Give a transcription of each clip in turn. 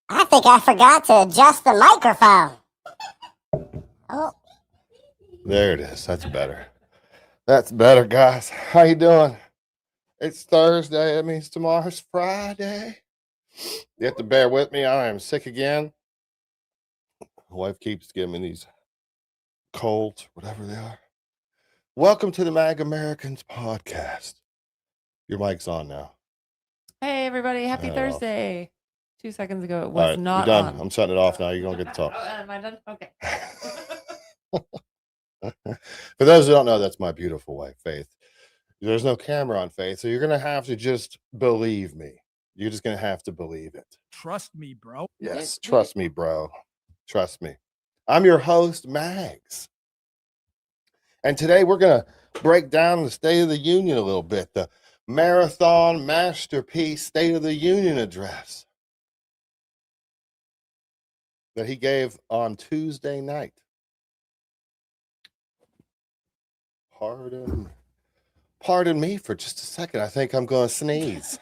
I think I forgot to adjust the microphone. Oh. There it is. That's better. That's better, guys. How you doing? It's Thursday. That means tomorrow's Friday. You have to bear with me. I am sick again. My wife keeps giving me these colds, whatever they are. Welcome to the MagAmericans podcast. Your mic's on now. Hey, everybody. Happy Thursday. 2 seconds ago, it was not you're done. on. I'm shutting it off now. You're going to get to talk. Am I done? Okay. For those who don't know, that's my beautiful wife, Faith. There's no camera on Faith, so you're going to have to just believe me. You're just going to have to believe it. Trust me, bro. Yes, trust me, bro. Trust me. I'm your host, Mags. And today we're going to break down the State of the Union a little bit, the marathon masterpiece State of the Union address that he gave on Tuesday night. Pardon me for just a second. I think I'm going to sneeze.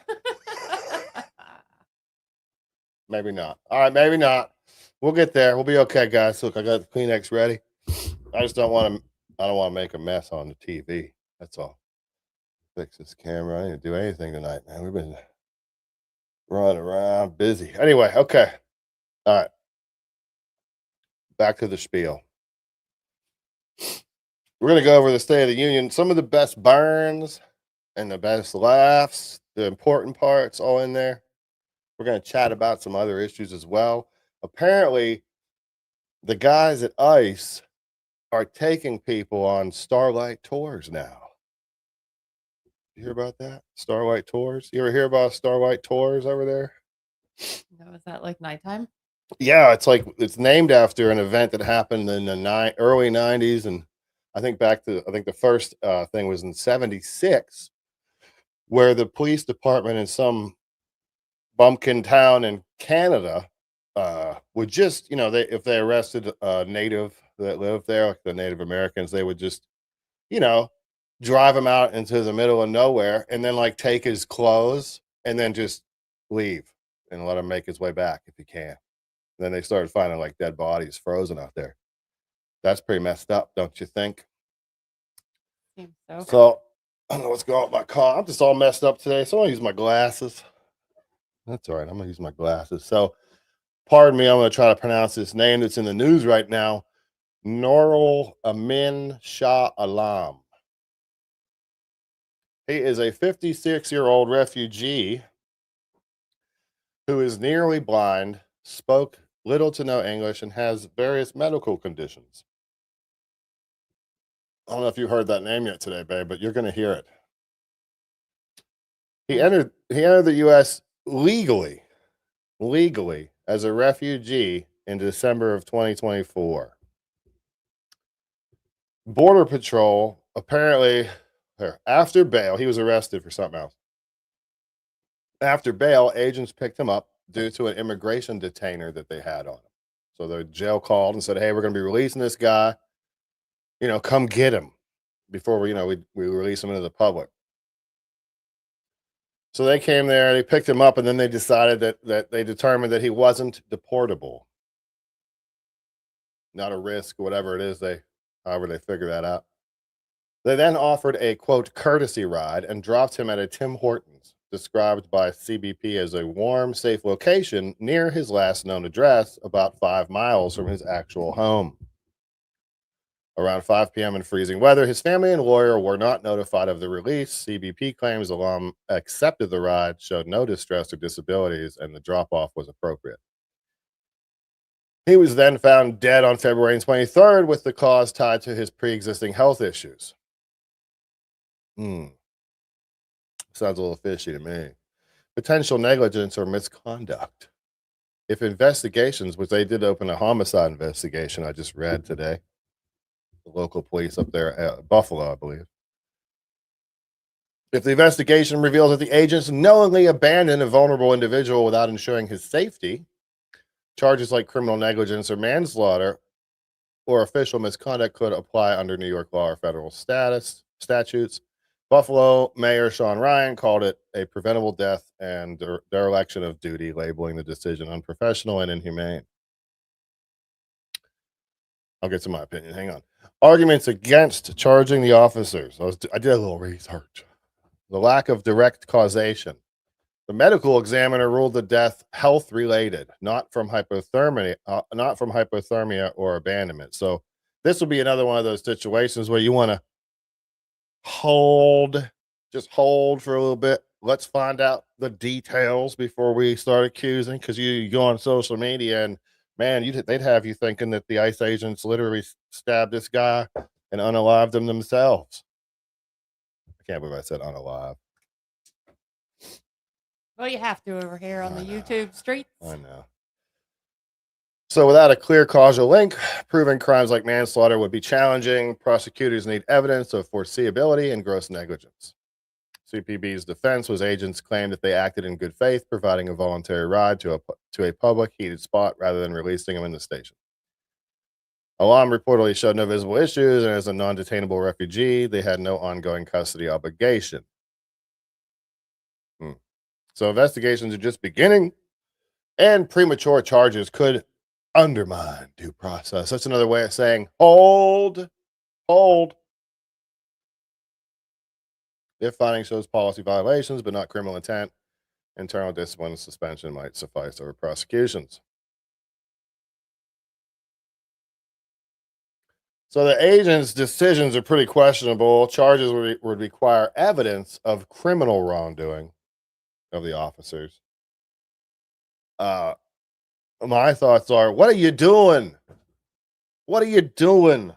Maybe not. All right, maybe not. We'll get there. We'll be okay, guys. Look, I got the Kleenex ready. I just don't want to make a mess on the TV. That's all. Fix this camera. I didn't do anything tonight, man. We've been running around busy. Anyway, okay. All right. Back to the spiel. We're going to go over the State of the Union, some of the best burns and the best laughs, the important parts all in there. We're going to chat about some other issues as well. Apparently, the guys at ICE are taking people on Starlight tours now. You hear about that? Starlight tours? You ever hear about Starlight tours over there? No, is that like nighttime? Yeah, it's named after an event that happened in the early 90s, and I think the first thing was in 76, where the police department in some bumpkin town in Canada would just, if they arrested a native that lived there, like the Native Americans, they would just, you know, drive him out into the middle of nowhere and then like take his clothes and then just leave and let him make his way back if he can. Then they started finding like dead bodies frozen out there. That's pretty messed up, don't you think? Seems so. So I don't know what's going on with my car. I'm just all messed up today. So I'm gonna use my glasses. That's all right. I'm gonna use my glasses. So pardon me, I'm gonna try to pronounce this name that's in the news right now. Norul Amin Shah Alam. He is a 56-year-old refugee who is nearly blind, spoke little to no English, and has various medical conditions. I don't know if you heard that name yet today, babe, but you're going to hear it. He entered the U.S. legally as a refugee in December of 2024. Border Patrol apparently, after bail, he was arrested for something else. After bail, agents picked him up due to an immigration detainer that they had on him. So the jail called and said, "Hey, we're going to be releasing this guy. Come get him before we release him into the public." So they came there, they picked him up, and then they decided that they determined that he wasn't deportable, not a risk, whatever it is. However they figure that out. They then offered a quote courtesy ride and dropped him at a Tim Hortons, described by CBP as a warm, safe location near his last known address, about 5 miles from his actual home. Around 5 p.m. in freezing weather, his family and lawyer were not notified of the release. CBP claims Alam accepted the ride, showed no distress or disabilities, and the drop-off was appropriate. He was then found dead on February 23rd, with the cause tied to his pre-existing health issues. Sounds a little fishy to me. Potential negligence or misconduct. If investigations, which they did open a homicide investigation, I just read today, the local police up there at Buffalo, I believe. If the investigation reveals that the agents knowingly abandoned a vulnerable individual without ensuring his safety, charges like criminal negligence or manslaughter or official misconduct could apply under New York law or federal statutes. Buffalo Mayor Sean Ryan called it a preventable death and dereliction of duty, labeling the decision unprofessional and inhumane. I'll get to my opinion. Hang on. Arguments against charging the officers. I did a little research. The lack of direct causation. The medical examiner ruled the death health-related, not from hypothermia or abandonment. So this would be another one of those situations where you want to just hold for a little bit. Let's find out the details before we start accusing, because you go on social media and man, they'd have you thinking that the ICE agents literally stabbed this guy and unalived him themselves. I can't believe I said unalive. Well, you have to over here on the YouTube streets. I know. So without a clear causal link, proving crimes like manslaughter would be challenging. Prosecutors need evidence of foreseeability and gross negligence. CPB's defense was agents claimed that they acted in good faith, providing a voluntary ride to a public heated spot rather than releasing him in the station. Alam reportedly showed no visible issues, and as a non-detainable refugee, they had no ongoing custody obligation. So investigations are just beginning, and premature charges could undermine due process. That's another way of saying hold. If finding shows policy violations but not criminal intent, internal discipline and suspension might suffice over prosecutions. So the agent's decisions are pretty questionable. Charges would require evidence of criminal wrongdoing of the officers. My thoughts are, what are you doing? What are you doing?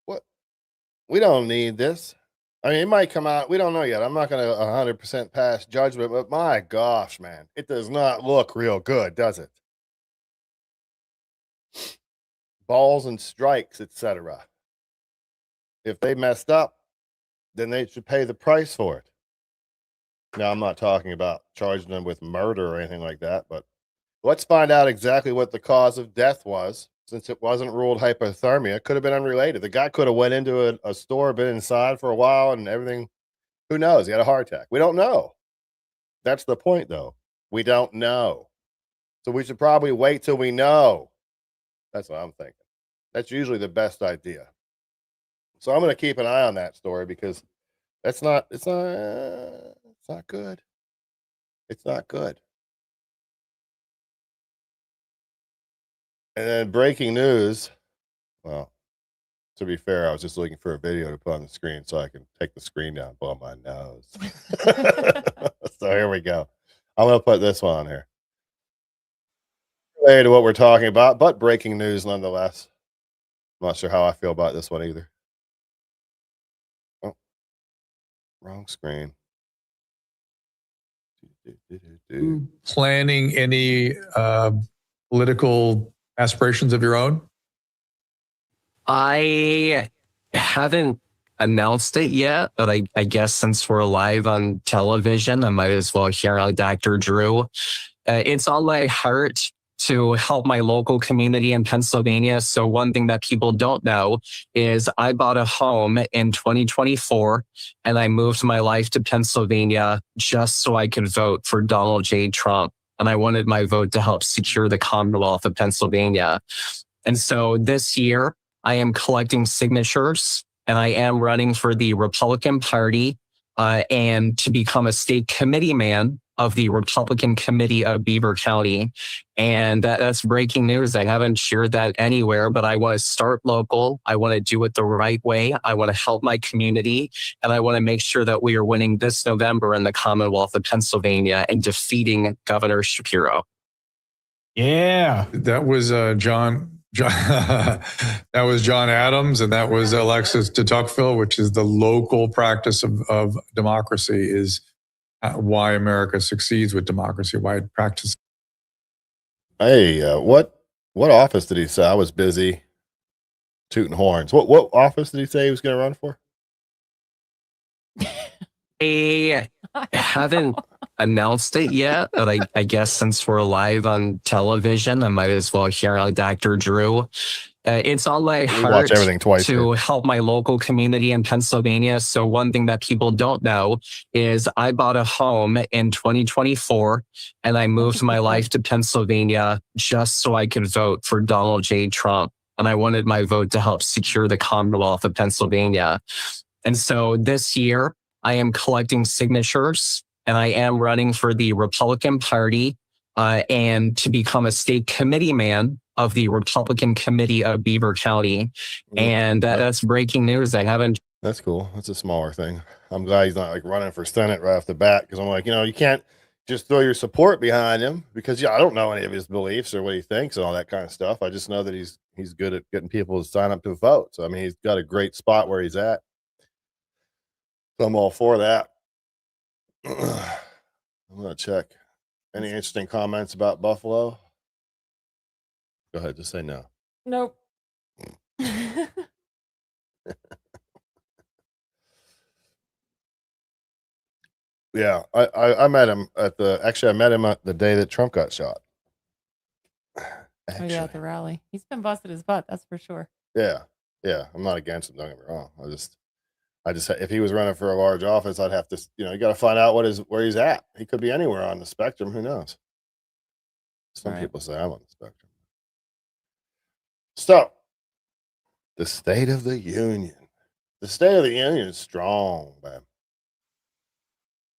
What? We don't need this. I mean, it might come out. We don't know yet. I'm not going to 100% pass judgment, but my gosh, man, it does not look real good, does it? Balls and strikes, etc. If they messed up, then they should pay the price for it. Now, I'm not talking about charging them with murder or anything like that, but let's find out exactly what the cause of death was. Since it wasn't ruled hypothermia, it could have been unrelated. The guy could have went into a store, been inside for a while, and everything. Who knows? He had a heart attack. We don't know. That's the point, though. We don't know. So we should probably wait till we know. That's what I'm thinking. That's usually the best idea. So I'm going to keep an eye on that story because it's not good. It's not good. And then breaking news. Well, to be fair, I was just looking for a video to put on the screen so I can take the screen down, blow my nose. So here we go. I'm going to put this one on here. Related to what we're talking about, but breaking news nonetheless. I'm not sure how I feel about this one either. Oh, wrong screen. Planning any political aspirations of your own? I haven't announced it yet, but I guess since we're live on television, I might as well shout out Dr. Drew. It's on my heart to help my local community in Pennsylvania. So one thing that people don't know is I bought a home in 2024 and I moved my life to Pennsylvania just so I could vote for Donald J. Trump. And I wanted my vote to help secure the Commonwealth of Pennsylvania. And so this year I am collecting signatures and I am running for the Republican Party and to become a state committee man of the Republican Committee of Beaver County. And that's breaking news. I haven't shared that anywhere, but I want to start local. I want to do it the right way. I want to help my community. And I want to make sure that we are winning this November in the Commonwealth of Pennsylvania and defeating Governor Shapiro. Yeah. That was John. That was John Adams, and that was Alexis de Tocqueville, which is the local practice of democracy, is why America succeeds with democracy, why it practices. Hey, what office did he say? I was busy tooting horns. What office did he say he was going to run for? I haven't announced it yet, but I guess since we're live on television, I might as well shout out Dr. Drew. It's on my heart watch everything twice to help my local community in Pennsylvania. So one thing that people don't know is I bought a home in 2024 and I moved my life to Pennsylvania just so I could vote for Donald J. Trump. And I wanted my vote to help secure the Commonwealth of Pennsylvania. And so this year I am collecting signatures and I am running for the Republican Party and to become a state committee man of the Republican Committee of Beaver County. And that's breaking news. I haven't. That's cool. That's a smaller thing. I'm glad he's not like running for Senate right off the bat, because I'm like, you can't just throw your support behind him because I don't know any of his beliefs or what he thinks and all that kind of stuff. I just know that he's good at getting people to sign up to vote. So I mean, he's got a great spot where he's at. So I'm all for that. I'm gonna check. Any interesting comments about Buffalo? Go ahead, just say no. Nope. Yeah, I met him at the day that Trump got shot. Oh yeah, at the rally. He's been busted his butt, that's for sure. Yeah. I'm not against him. Don't get me wrong. I just if he was running for a large office, I'd have to, you got to find out where he's at. He could be anywhere on the spectrum. Who knows? Some people say I'm on the spectrum. So, the State of the Union. The State of the Union is strong, man.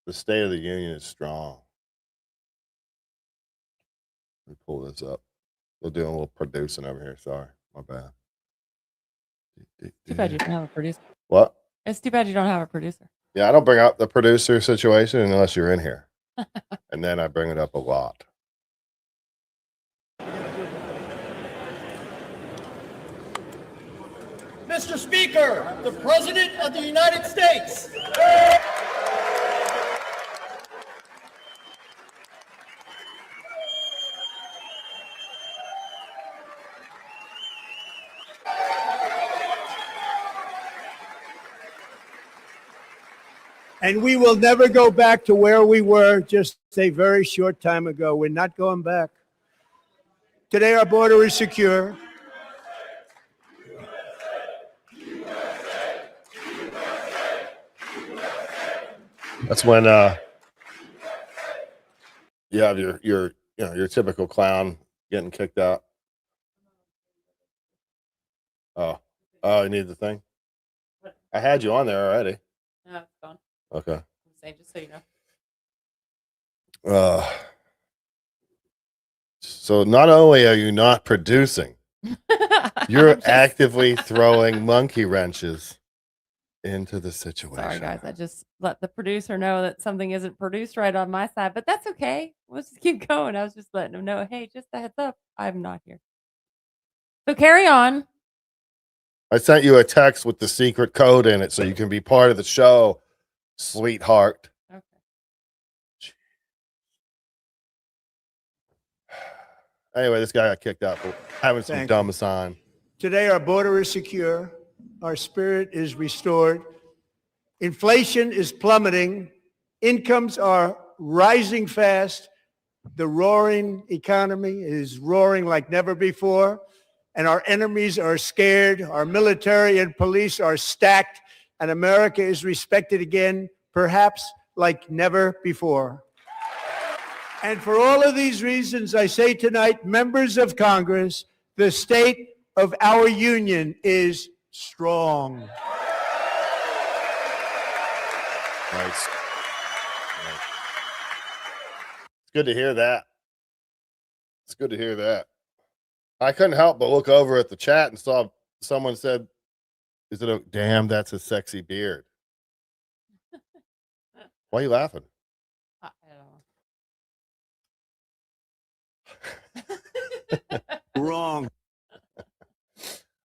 The State of the Union is strong. Let me pull this up. We're doing a little producing over here. Sorry, my bad. Too bad you don't have a producer. What? It's too bad you don't have a producer. Yeah, I don't bring up the producer situation unless you're in here. And then I bring it up a lot. Mr. Speaker, the President of the United States. And we will never go back to where we were just a very short time ago. We're not going back. Today, our border is secure. That's when you have your typical clown getting kicked out. Oh, you need the thing. I had you on there already. No, it's gone. Okay. I'm saying, just so you know. So not only are you not producing, you're actively throwing monkey wrenches into the situation. Sorry, guys. I just let the producer know that something isn't produced right on my side, but that's okay. We'll just keep going. I was just letting him know, hey, just a heads up, I'm not here. So carry on. I sent you a text with the secret code in it so you can be part of the show, sweetheart. Okay. Anyway, this guy got kicked out for having some Thank you. dumb sign. Today, our border is secure. Our spirit is restored. Inflation is plummeting. Incomes are rising fast. The roaring economy is roaring like never before. And our enemies are scared. Our military and police are stacked. And America is respected again, perhaps like never before. And for all of these reasons, I say tonight, members of Congress, the state of our union is strong. Nice. It's good to hear that. It's good to hear that. I couldn't help but look over at the chat and saw someone said, "Is it a damn? That's a sexy beard." Why are you laughing? I don't know. Wrong.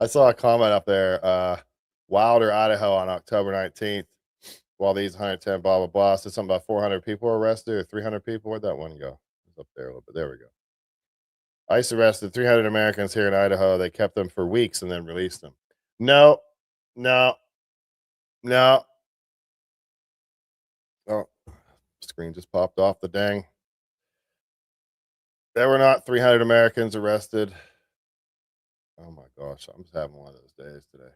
I saw a comment up there. Wilder, Idaho on October 19th. While these 110 blah, blah, blah. Said something about 400 people were arrested or 300 people. Where'd that one go? It's up there a little bit. There we go. ICE arrested 300 Americans here in Idaho. They kept them for weeks and then released them. No. Oh, screen just popped off the dang. There were not 300 Americans arrested. Oh my gosh, I'm just having one of those days today.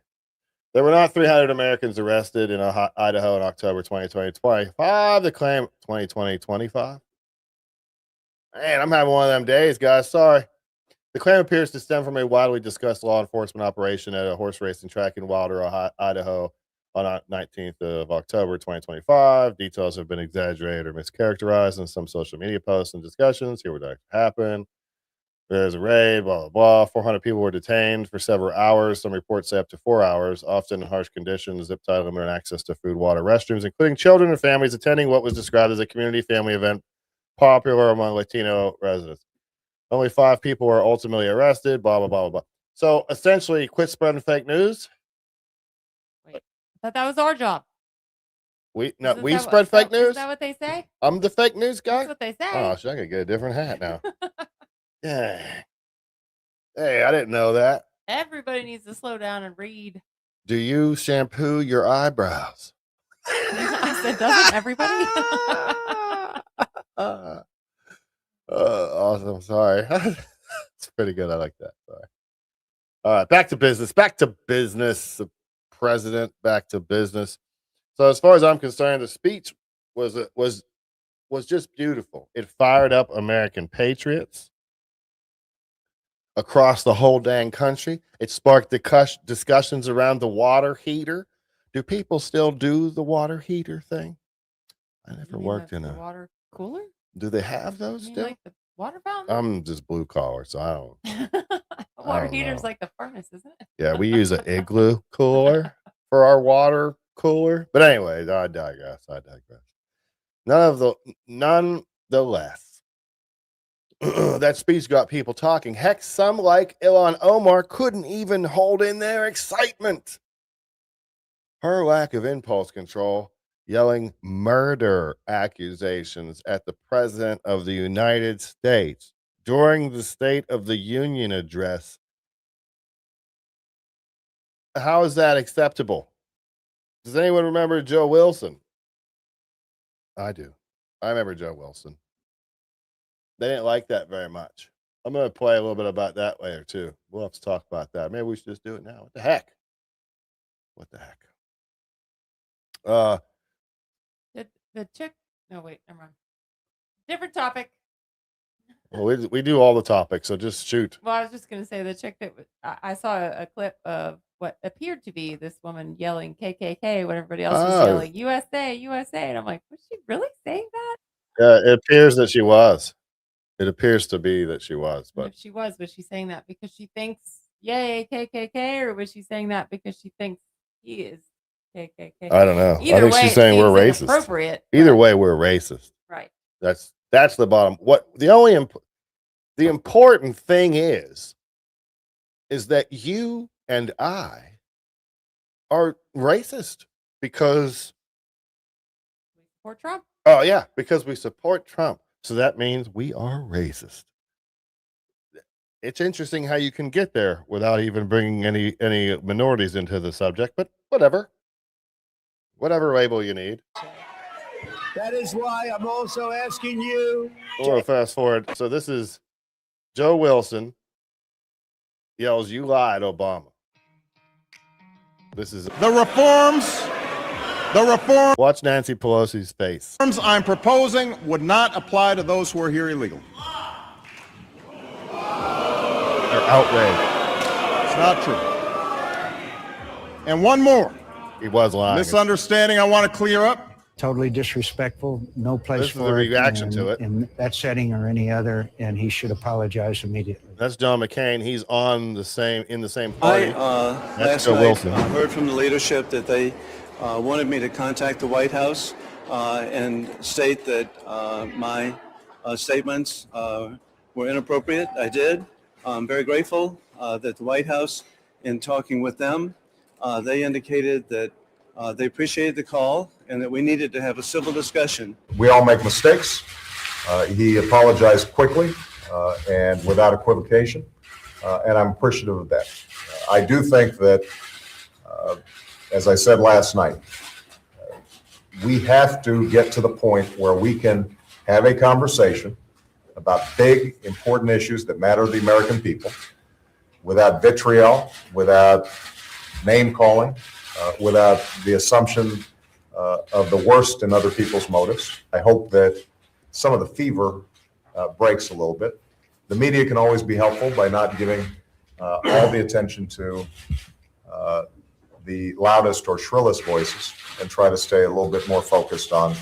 There were not 300 Americans arrested in Idaho in October 2020-25. The claim 2020-25. Man, I'm having one of them days, guys. Sorry. The claim appears to stem from a widely discussed law enforcement operation at a horse racing track in Wilder, Idaho on 19th of October 2025. Details have been exaggerated or mischaracterized in some social media posts and discussions. Here what happened. There's a raid, blah, blah, blah. 400 people were detained for several hours. Some reports say up to 4 hours, often in harsh conditions, zip tie limited access to food, water, restrooms, including children and families attending what was described as a community family event popular among Latino residents. Only 5 people were ultimately arrested, blah, blah, blah, blah, blah. So essentially, quit spreading fake news. Wait, I thought that was our job. We spread fake news? Is that what they say? I'm the fake news guy? That's what they say. Oh, shit, I could get a different hat now. Yeah. Hey, I didn't know that. Everybody needs to slow down and read. Do you shampoo your eyebrows? I said, doesn't everybody? Awesome. Sorry. It's pretty good. I like that. Sorry. All right. Back to business. The president, back to business. So as far as I'm concerned, the speech was just beautiful. It fired up American patriots across the whole dang country. It sparked discussions around the water heater. Do people still do the water heater thing? I never worked in a water cooler. Do they have those still? Like the water fountain? I'm just blue collar, so I don't. Water heater's like the furnace, isn't it? Yeah, we use an igloo cooler for our water cooler. But anyway, I digress. Nonetheless, that speech got people talking. Heck, some like Ilhan Omar couldn't even hold in their excitement her lack of impulse control, yelling murder accusations at the President of the United States during the State of the Union address. How is that acceptable? Does anyone remember Joe Wilson? I do. I remember Joe Wilson. They didn't like that very much. I'm going to play a little bit about that later, too. We'll have to talk about that. Maybe we should just do it now. What the heck? What the heck? The chick. No, wait, never mind. Different topic. Well, we do all the topics, so just shoot. Well, I was just gonna say the chick that I saw a clip of what appeared to be this woman yelling KKK when everybody else was yelling USA, USA, and I'm like, was she really saying that? It appears that she was. It appears to be that she was, And but if she was she saying that because she thinks yay KKK, or was she saying that because she thinks he is KKK? I don't know. Either I think way, she's it saying we're seems racist. inappropriate, Either but- way, we're racist. Right. That's the bottom. What the important thing is that you and I are racist because We support Trump. oh yeah, because we support Trump. So that means we are racist. It's interesting how you can get there without even bringing any minorities into the subject, but whatever label you need. That is why I'm also asking you. We'll fast forward. So this is Joe Wilson yells, "You lied, Obama." This is The reforms watch Nancy Pelosi's face. I'm proposing would not apply to those who are here illegally. They're outraged. It's not true. And one more He was lying. misunderstanding I want to clear up. Totally disrespectful. No place This is for the it reaction to it. in that setting or any other, and he should apologize immediately. That's John McCain. He's in the same party. Last That's Joe night Wilson. heard from the leadership that they wanted me to contact the White House and state that my statements were inappropriate. I did. I'm very grateful that the White House, in talking with them, they indicated that they appreciated the call and that we needed to have a civil discussion. We all make mistakes. He apologized quickly and without equivocation, and I'm appreciative of that. I do think that, as I said last night, we have to get to the point where we can have a conversation about big, important issues that matter to the American people without vitriol, without name calling, without the assumption of the worst in other people's motives. I hope that some of the fever breaks a little bit. The media can always be helpful by not giving all the attention to the loudest or shrillest voices and try to stay a little bit more focused on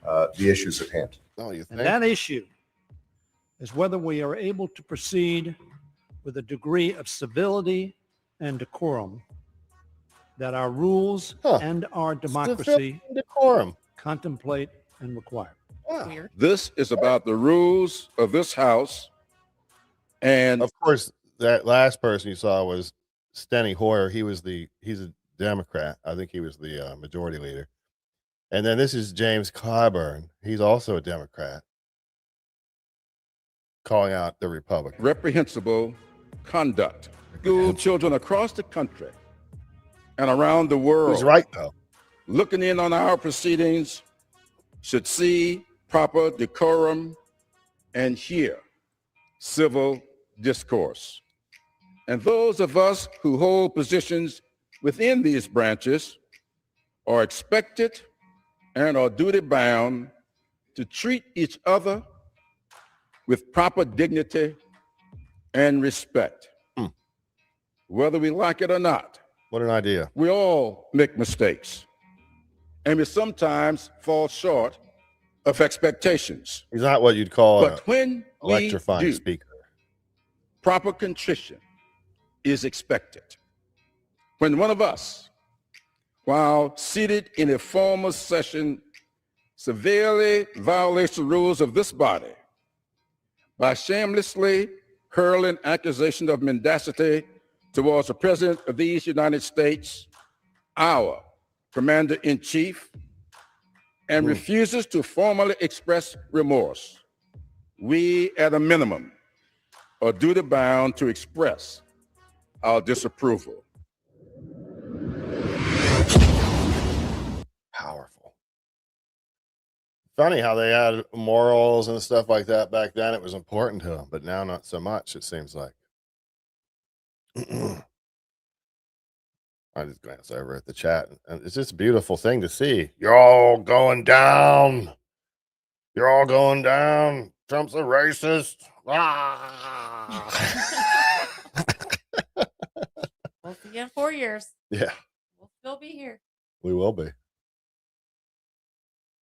the issues at hand. Oh, you And think? that issue is whether we are able to proceed with a degree of civility and decorum that our rules and our democracy Decorum. contemplate and require. Wow. This is about the rules of this House. And Of course, that last person you saw was Steny Hoyer. He's a Democrat. I think he was the majority leader. And then this is James Clyburn. He's also a Democrat, calling out the Republicans. reprehensible conduct. School children across the country and around the world He's right though. looking in on our proceedings should see proper decorum and hear civil discourse. And those of us who hold positions within these branches are expected and are duty bound to treat each other with proper dignity and respect. Whether we like it or not, What an idea. we all make mistakes, and we sometimes fall short of expectations. He's not what you'd call But when we electrifying do, speaker. proper contrition is expected. When one of us, while seated in a formal session, severely violates the rules of this body by shamelessly hurling accusations of mendacity towards the President of these United States, our commander-in-chief, and refuses to formally express remorse, we, at a minimum, are duty-bound to express our disapproval. Powerful. Funny how they had morals and stuff like that back then. It was important to them, but now not so much, it seems like. I just glance over at the chat, and it's just a beautiful thing to see. You're all going down. You're all going down. Trump's a racist. Ah. We'll see you in 4 years. Yeah, We'll still be here. we will be.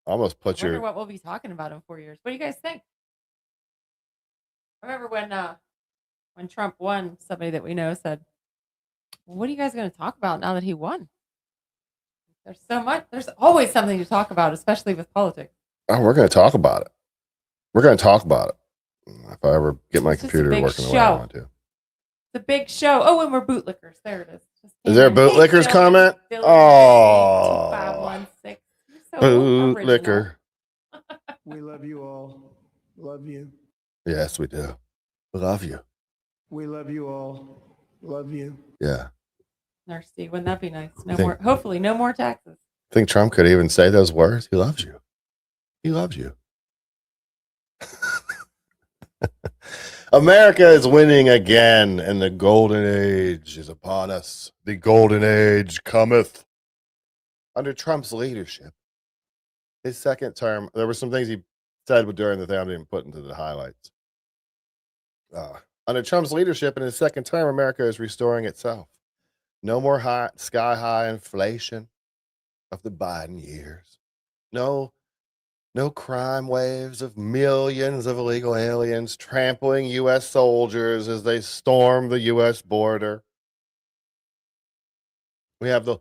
Almost put I wonder your. what we'll be talking about in 4 years. What do you guys think? I remember when Trump won, somebody that we know said, "What are you guys going to talk about now that he won?" There's so much. There's always something to talk about, especially with politics. Oh, we're going to talk about it. We're going to talk about it. If I ever get my It's just a computer big working the way I show. want to. The big show. Oh, and we're bootlickers. There it is. Just Is there a came in. Hey, bootlickers Dylan, comment? Dylan, Oh, 2516. You're so original. bootlicker. We love you all. Love you. Yes, we do. Love you. We love you all. Love you. Yeah. Mercy. Wouldn't that be nice? No Think- more. Hopefully, no more taxes. I think Trump could even say those words. He loves you. He loves you. America is winning again, and the golden age is upon us. The golden age cometh. Under Trump's leadership, his second term, there were some things he said during the thing I didn't even put into the highlights. Under Trump's leadership in his second term, America is restoring itself. No more sky-high inflation of the Biden years. No crime waves of millions of illegal aliens trampling U.S. soldiers as they storm the U.S. border. We have the...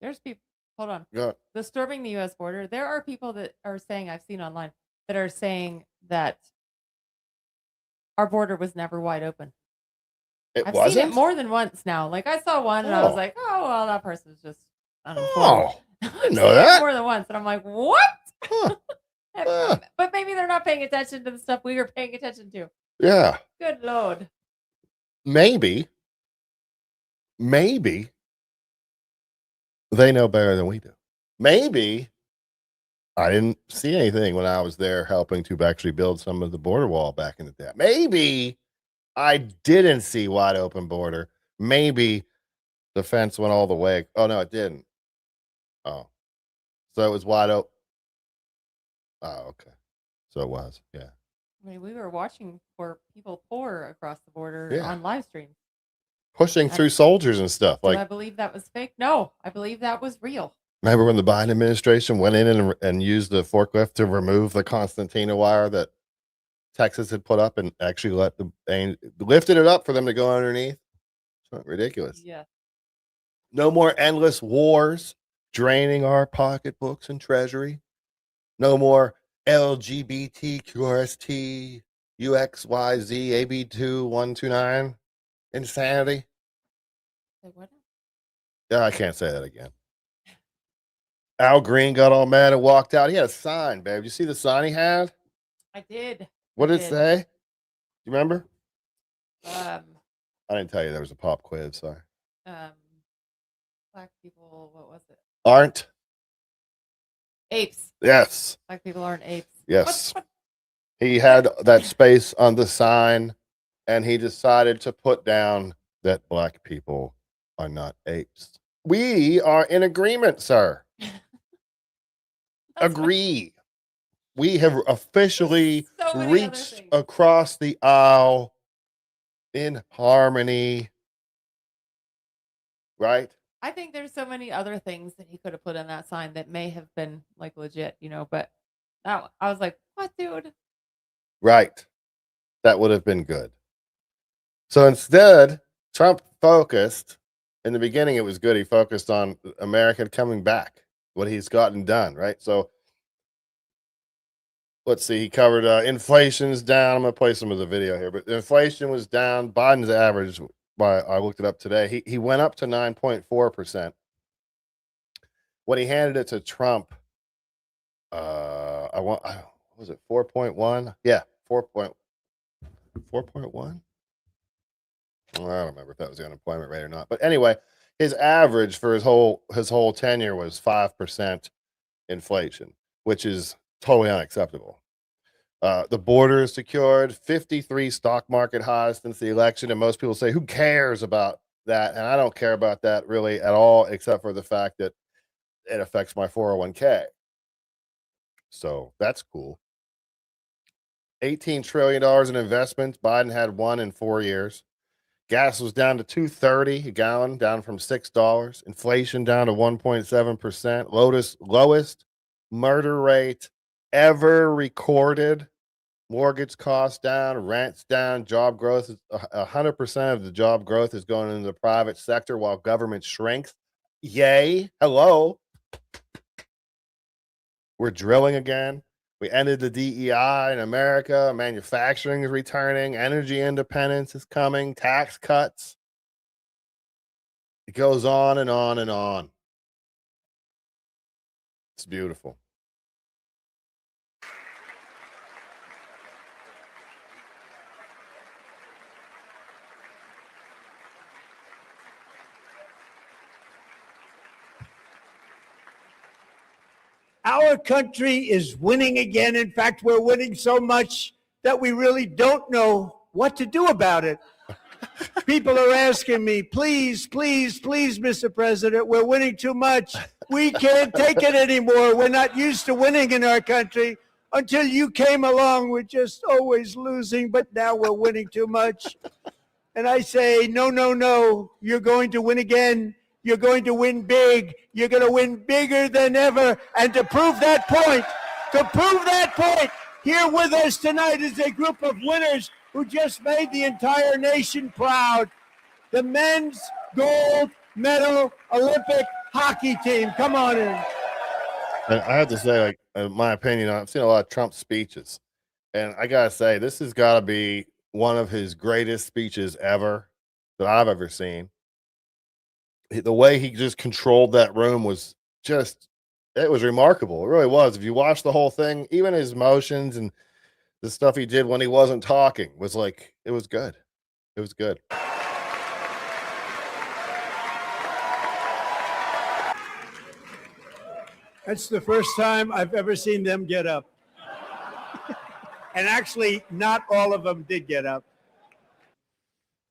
There's people. Hold on. Yeah. The storming the U.S. border. There are people that are saying, I've seen online, that are saying that our border was never wide open. I've seen it more than once now. Like I saw one and I was like, oh, well, that person's just uninformed. I didn't know that. More than once. And I'm like, what? Huh. But maybe they're not paying attention to the stuff we were paying attention to. Yeah. Good Lord. Maybe they know better than we do. Maybe I didn't see anything when I was there helping to actually build some of the border wall back in the day. Maybe I didn't see wide open border. Maybe the fence went all the way. Oh, no, it didn't. Oh, so it was wide open. Oh, okay. So it was. Yeah. I mean, we were watching for people pour across the border Yeah. on live stream. Pushing through soldiers and stuff. Do I Like, believe that was fake? No, I believe that was real. remember when the Biden administration went in and used the forklift to remove the concertina wire that Texas had put up and actually lifted it up for them to go underneath? It's not ridiculous. Yeah. No more endless wars draining our pocketbooks and treasury. No more LGBTQRST UXYZ AB2129 insanity. Say what? Yeah, I can't say that again. Al Green got all mad and walked out. He had a sign, babe. You see the sign he had? I did. What I did it say? You remember? Um, I didn't tell you there was a pop quiz. Sorry. Black people, what was it? Aren't? Apes. Yes. Black people aren't apes. Yes. He had that space on the sign, and he decided to put down that black people are not apes. We are in agreement, sir. Agree. We have officially So many other reached things. across the aisle in harmony. Right? I think there's so many other things that he could have put in that sign that may have been like legit, but that I was like, what, dude? Right. That would have been good. So instead, Trump focused, in the beginning, it was good. He focused on America coming back, what he's gotten done, right? So let's see. He covered inflation's down. I'm going to play some of the video here, but inflation was down. Biden's average, I looked it up today. He went up to 9.4%. when he handed it to Trump, was it 4.1? Yeah, 4.1. I don't remember if that was the unemployment rate or not. But anyway, his average for his whole tenure was 5% inflation, which is totally unacceptable. The border is secured, 53 stock market highs since the election, and most people say, who cares about that? And I don't care about that really at all, except for the fact that it affects my 401k. So that's cool. $18 trillion in investments. Biden had one in 4 years. Gas was down to $2.30 a gallon, down from $6. Inflation down to 1.7%. Lowest murder rate ever recorded. Mortgage costs down, rents down, job growth is 100% of the job growth is going into the private sector while government shrinks. Yay. Hello. We're drilling again. We ended the DEI in America. Manufacturing is returning. Energy independence is coming. Tax cuts. It goes on and on and on. It's beautiful. Our country is winning again. In fact, we're winning so much that we really don't know what to do about it. People are asking me, please, please, please, Mr. President, we're winning too much. We can't take it anymore. We're not used to winning in our country. Until you came along, we're just always losing, but now we're winning too much. And I say, no, no, no, you're going to win again. You're going to win big. You're going to win bigger than ever. And to prove that point, here with us tonight is a group of winners who just made the entire nation proud. The men's gold medal Olympic hockey team. Come on in. And I have to say, like, in my opinion, I've seen a lot of Trump speeches. And I got to say, this has got to be one of his greatest speeches ever that I've ever seen. The way he just controlled that room was just, it was remarkable. It really was. If you watch the whole thing, even his motions and the stuff he did when he wasn't talking was like, it was good. It was good. That's the first time I've ever seen them get up. And actually, not all of them did get up.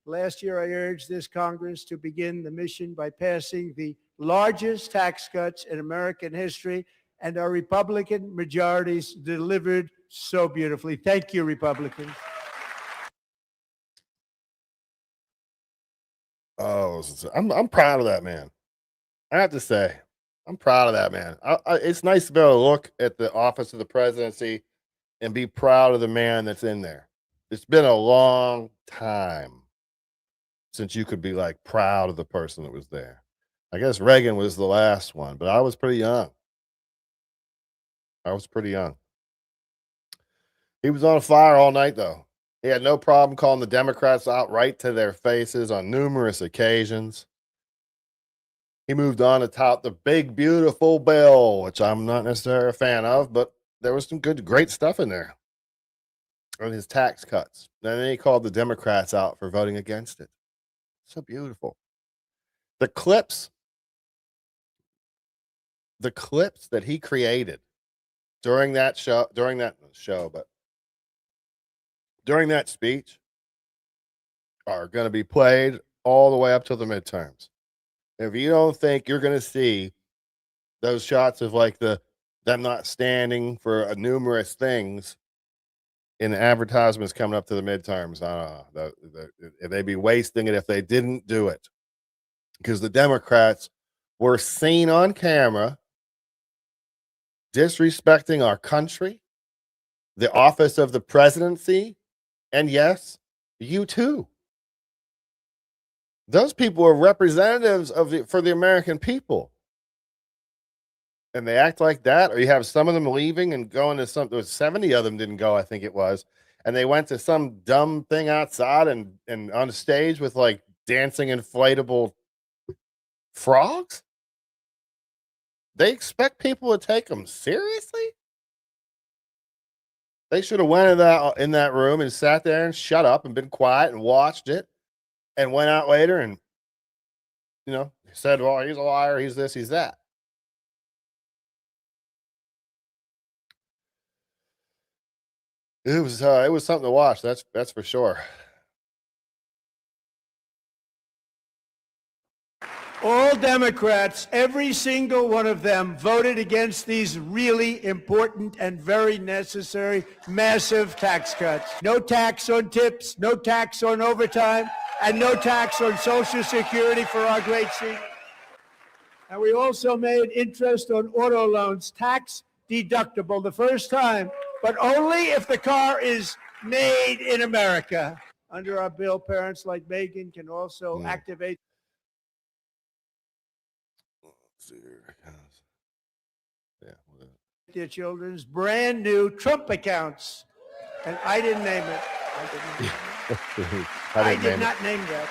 Last year, I urged this Congress to begin the mission by passing the largest tax cuts in American history, and our Republican majorities delivered so beautifully. Thank you, Republicans. Oh, I'm proud of that man. I have to say, I'm proud of that man. It's nice to be able to look at the office of the presidency and be proud of the man that's in there. It's been a long time since you could be like proud of the person that was there. I guess Reagan was the last one, but I was pretty young. He was on fire all night, though. He had no problem calling the Democrats out right to their faces on numerous occasions. He moved on to tout the big, beautiful bill, which I'm not necessarily a fan of, but there was some great stuff in there. And his tax cuts. And then he called the Democrats out for voting against it. So beautiful. The clips that he created during that speech are going to be played all the way up to the midterms. If you don't think you're going to see those shots of like them not standing for numerous things in advertisements coming up to the midterms, they'd be wasting it if they didn't do it, because the Democrats were seen on camera disrespecting our country, the office of the presidency, and yes, you too. Those people are representatives for the American people. And they act like that, or you have some of them leaving and going to there was 70 of them didn't go, I think it was. And they went to some dumb thing outside and on stage with like dancing inflatable frogs. They expect people to take them seriously? They should have went in that room and sat there and shut up and been quiet and watched it and went out later and, said, well, he's a liar, he's this, he's that. It was something to watch. That's for sure. All Democrats, every single one of them, voted against these really important and very necessary massive tax cuts. No tax on tips, no tax on overtime, and no tax on Social Security for our great seniors. And we also made interest on auto loans tax deductible the first time, but only if the car is made in America. Under our bill, parents like Megan can also activate their children's brand new Trump accounts. And I didn't name it. I did not name that.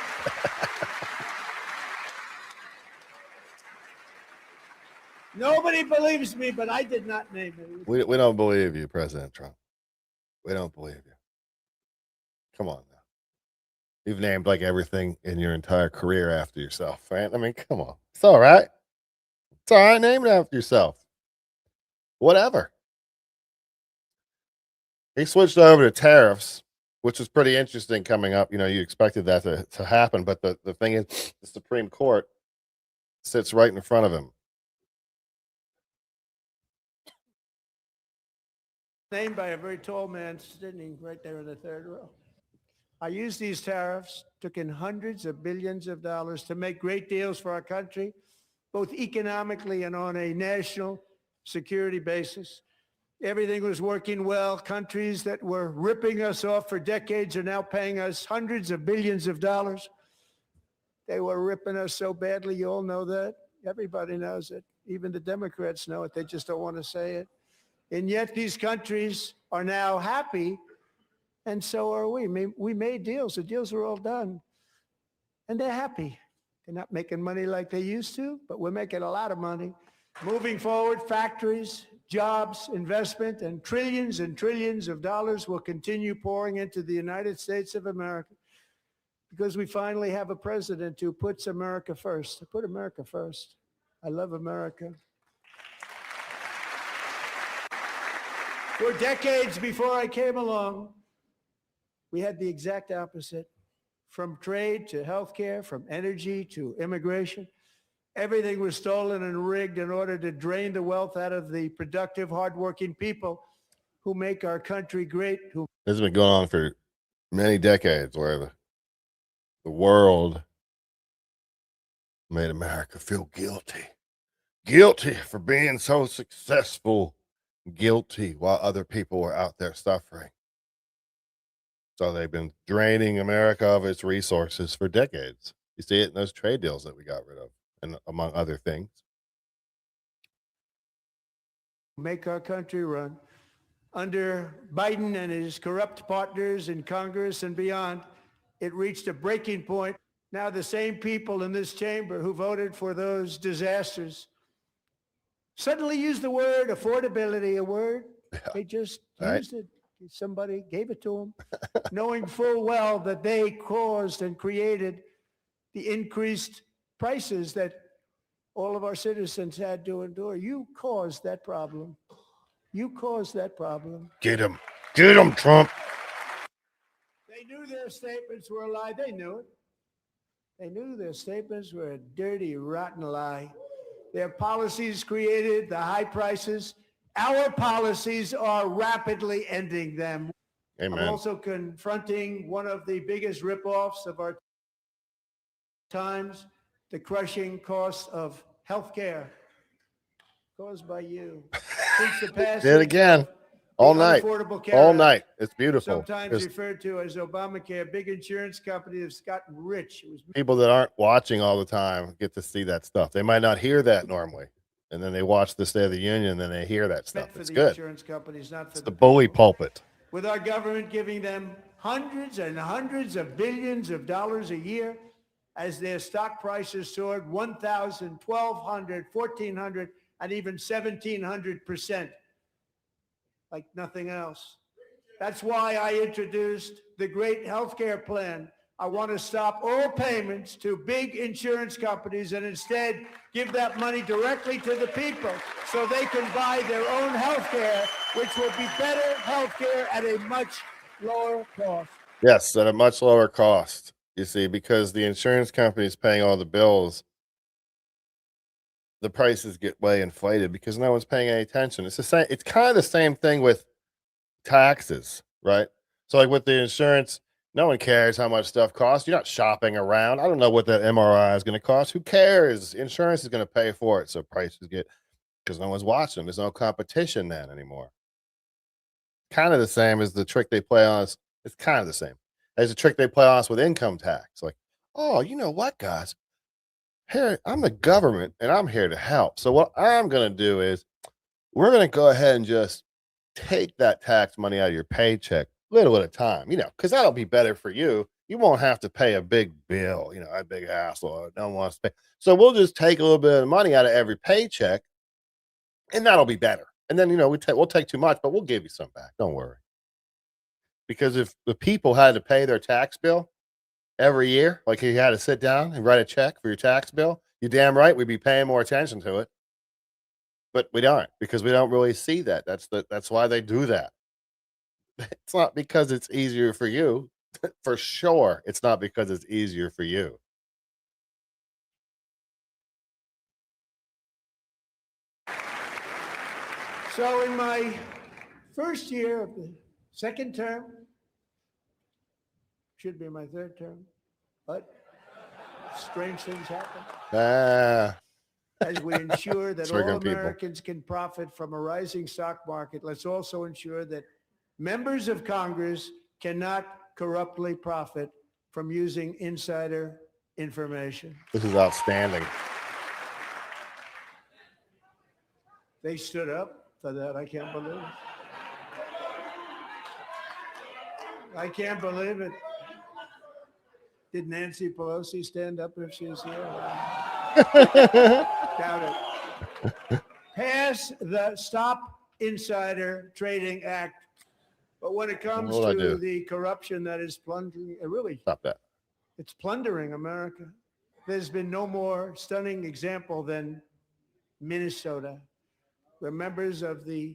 Nobody believes me, but I did not name it. We don't believe you, President Trump. We don't believe you. Come on now. You've named like everything in your entire career after yourself, right? I mean, come on. It's all right. It's all right. Name it after yourself. Whatever. He switched over to tariffs, which was pretty interesting coming up. You expected that to happen, but the thing is, the Supreme Court sits right in front of him. Named by a very tall man sitting right there in the third row. I used these tariffs, took in hundreds of billions of dollars to make great deals for our country, both economically and on a national security basis. Everything was working well. Countries that were ripping us off for decades are now paying us hundreds of billions of dollars. They were ripping us so badly, you all know that. Everybody knows it. Even the Democrats know it. They just don't want to say it. And yet these countries are now happy, and so are we. We made deals. The deals are all done, and they're happy. They're not making money like they used to, but we're making a lot of money. Moving forward, factories, jobs, investment, and trillions of dollars will continue pouring into the United States of America because we finally have a president who puts America first. Put America first. I love America. For decades before I came along, we had the exact opposite. From trade to healthcare, from energy to immigration, everything was stolen and rigged in order to drain the wealth out of the productive, hardworking people who make our country great. This has been going on for many decades, where the world made America feel guilty for being so successful. Guilty while other people were out there suffering. So they've been draining America of its resources for decades. You see it in those trade deals that we got rid of, and among other things. Make our country run. Under Biden and his corrupt partners in Congress and beyond, it reached a breaking point. Now the same people in this chamber who voted for those disasters suddenly used the word affordability, a word. They just used it. Somebody gave it to them, knowing full well that they caused and created the increased prices that all of our citizens had to endure. You caused that problem. You caused that problem. Get him, Trump. They knew their statements were a lie. They knew it. They knew their statements were a dirty, rotten lie. Their policies created the high prices. Our policies are rapidly ending them. Amen. I'm also confronting one of the biggest ripoffs of our times, the crushing cost of health care caused by you. Since the passage Did it again. All night. Affordable Care All Act, night. It's beautiful. sometimes referred to as Obamacare, big insurance company that's gotten rich. It was people that aren't watching all the time get to see that stuff. They might not hear that normally. And then they watch the State of the Union, and then they hear that stuff. for It's the good. insurance companies, not for It's the the bully pulpit. with our government giving them hundreds and hundreds of billions of dollars a year as their stock prices soared $1,000, $1,200, $1,400, and even 1,700%, like nothing else. That's why I introduced the great healthcare plan. I want to stop all payments to big insurance companies and instead give that money directly to the people so they can buy their own healthcare, which will be better healthcare at a much lower cost. Yes, at a much lower cost, you see, because the insurance company is paying all the bills. The prices get way inflated because no one's paying any attention. It's the same. It's kind of the same thing with taxes, right? So like with the insurance, no one cares how much stuff costs. You're not shopping around. I don't know what that MRI is going to cost. Who cares? Insurance is going to pay for it. So prices get, because no one's watching. There's no competition then anymore. Kind of the same as the trick they play on us. It's kind of the same as the trick they play on us with income tax. Like, oh, you know what, guys? Here, I'm the government and I'm here to help. So what I'm going to do is we're going to go ahead and just take that tax money out of your paycheck little at a time, you know, because that'll be better for you. You won't have to pay a big bill, you know, a big hassle. I don't want to pay. So we'll just take a little bit of money out of every paycheck and that'll be better. And then, you know, we'll take too much, but we'll give you some back. Don't worry. Because if the people had to pay their tax bill every year, like you had to sit down and write a check for your tax bill, you're damn right we'd be paying more attention to it. But we don't, because we don't really see that. That's why they do that. It's not because it's easier for you. For sure, it's not because it's easier for you. So in my first year of the second term, should be my third term, but strange things happen. As we ensure that all Americans can profit from a rising stock market, let's also ensure that members of Congress cannot corruptly profit from using insider information. This is outstanding. They stood up for that. I can't believe it. I can't believe it. Did Nancy Pelosi stand up if she was here? Doubt it. Pass the Stop Insider Trading Act. But when it comes to the corruption that is plundering, Stop that. It's plundering America. There's been no more stunning example than Minnesota, where members of the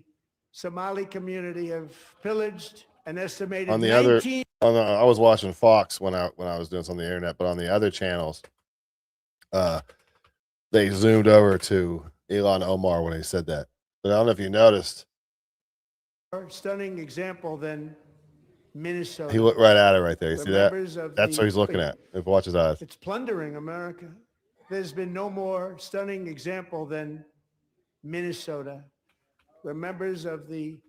Somali community have pillaged an estimated On the 19 I was watching Fox when I was doing this on the internet, but on the other channels, they zoomed over to Ilhan Omar when he said that. But I don't know if you noticed. Stunning example than Minnesota. He looked right at it right there. You see that? That's the, what he's looking at. Watch his eyes. It's plundering America. There's been no more stunning example than Minnesota, where members of the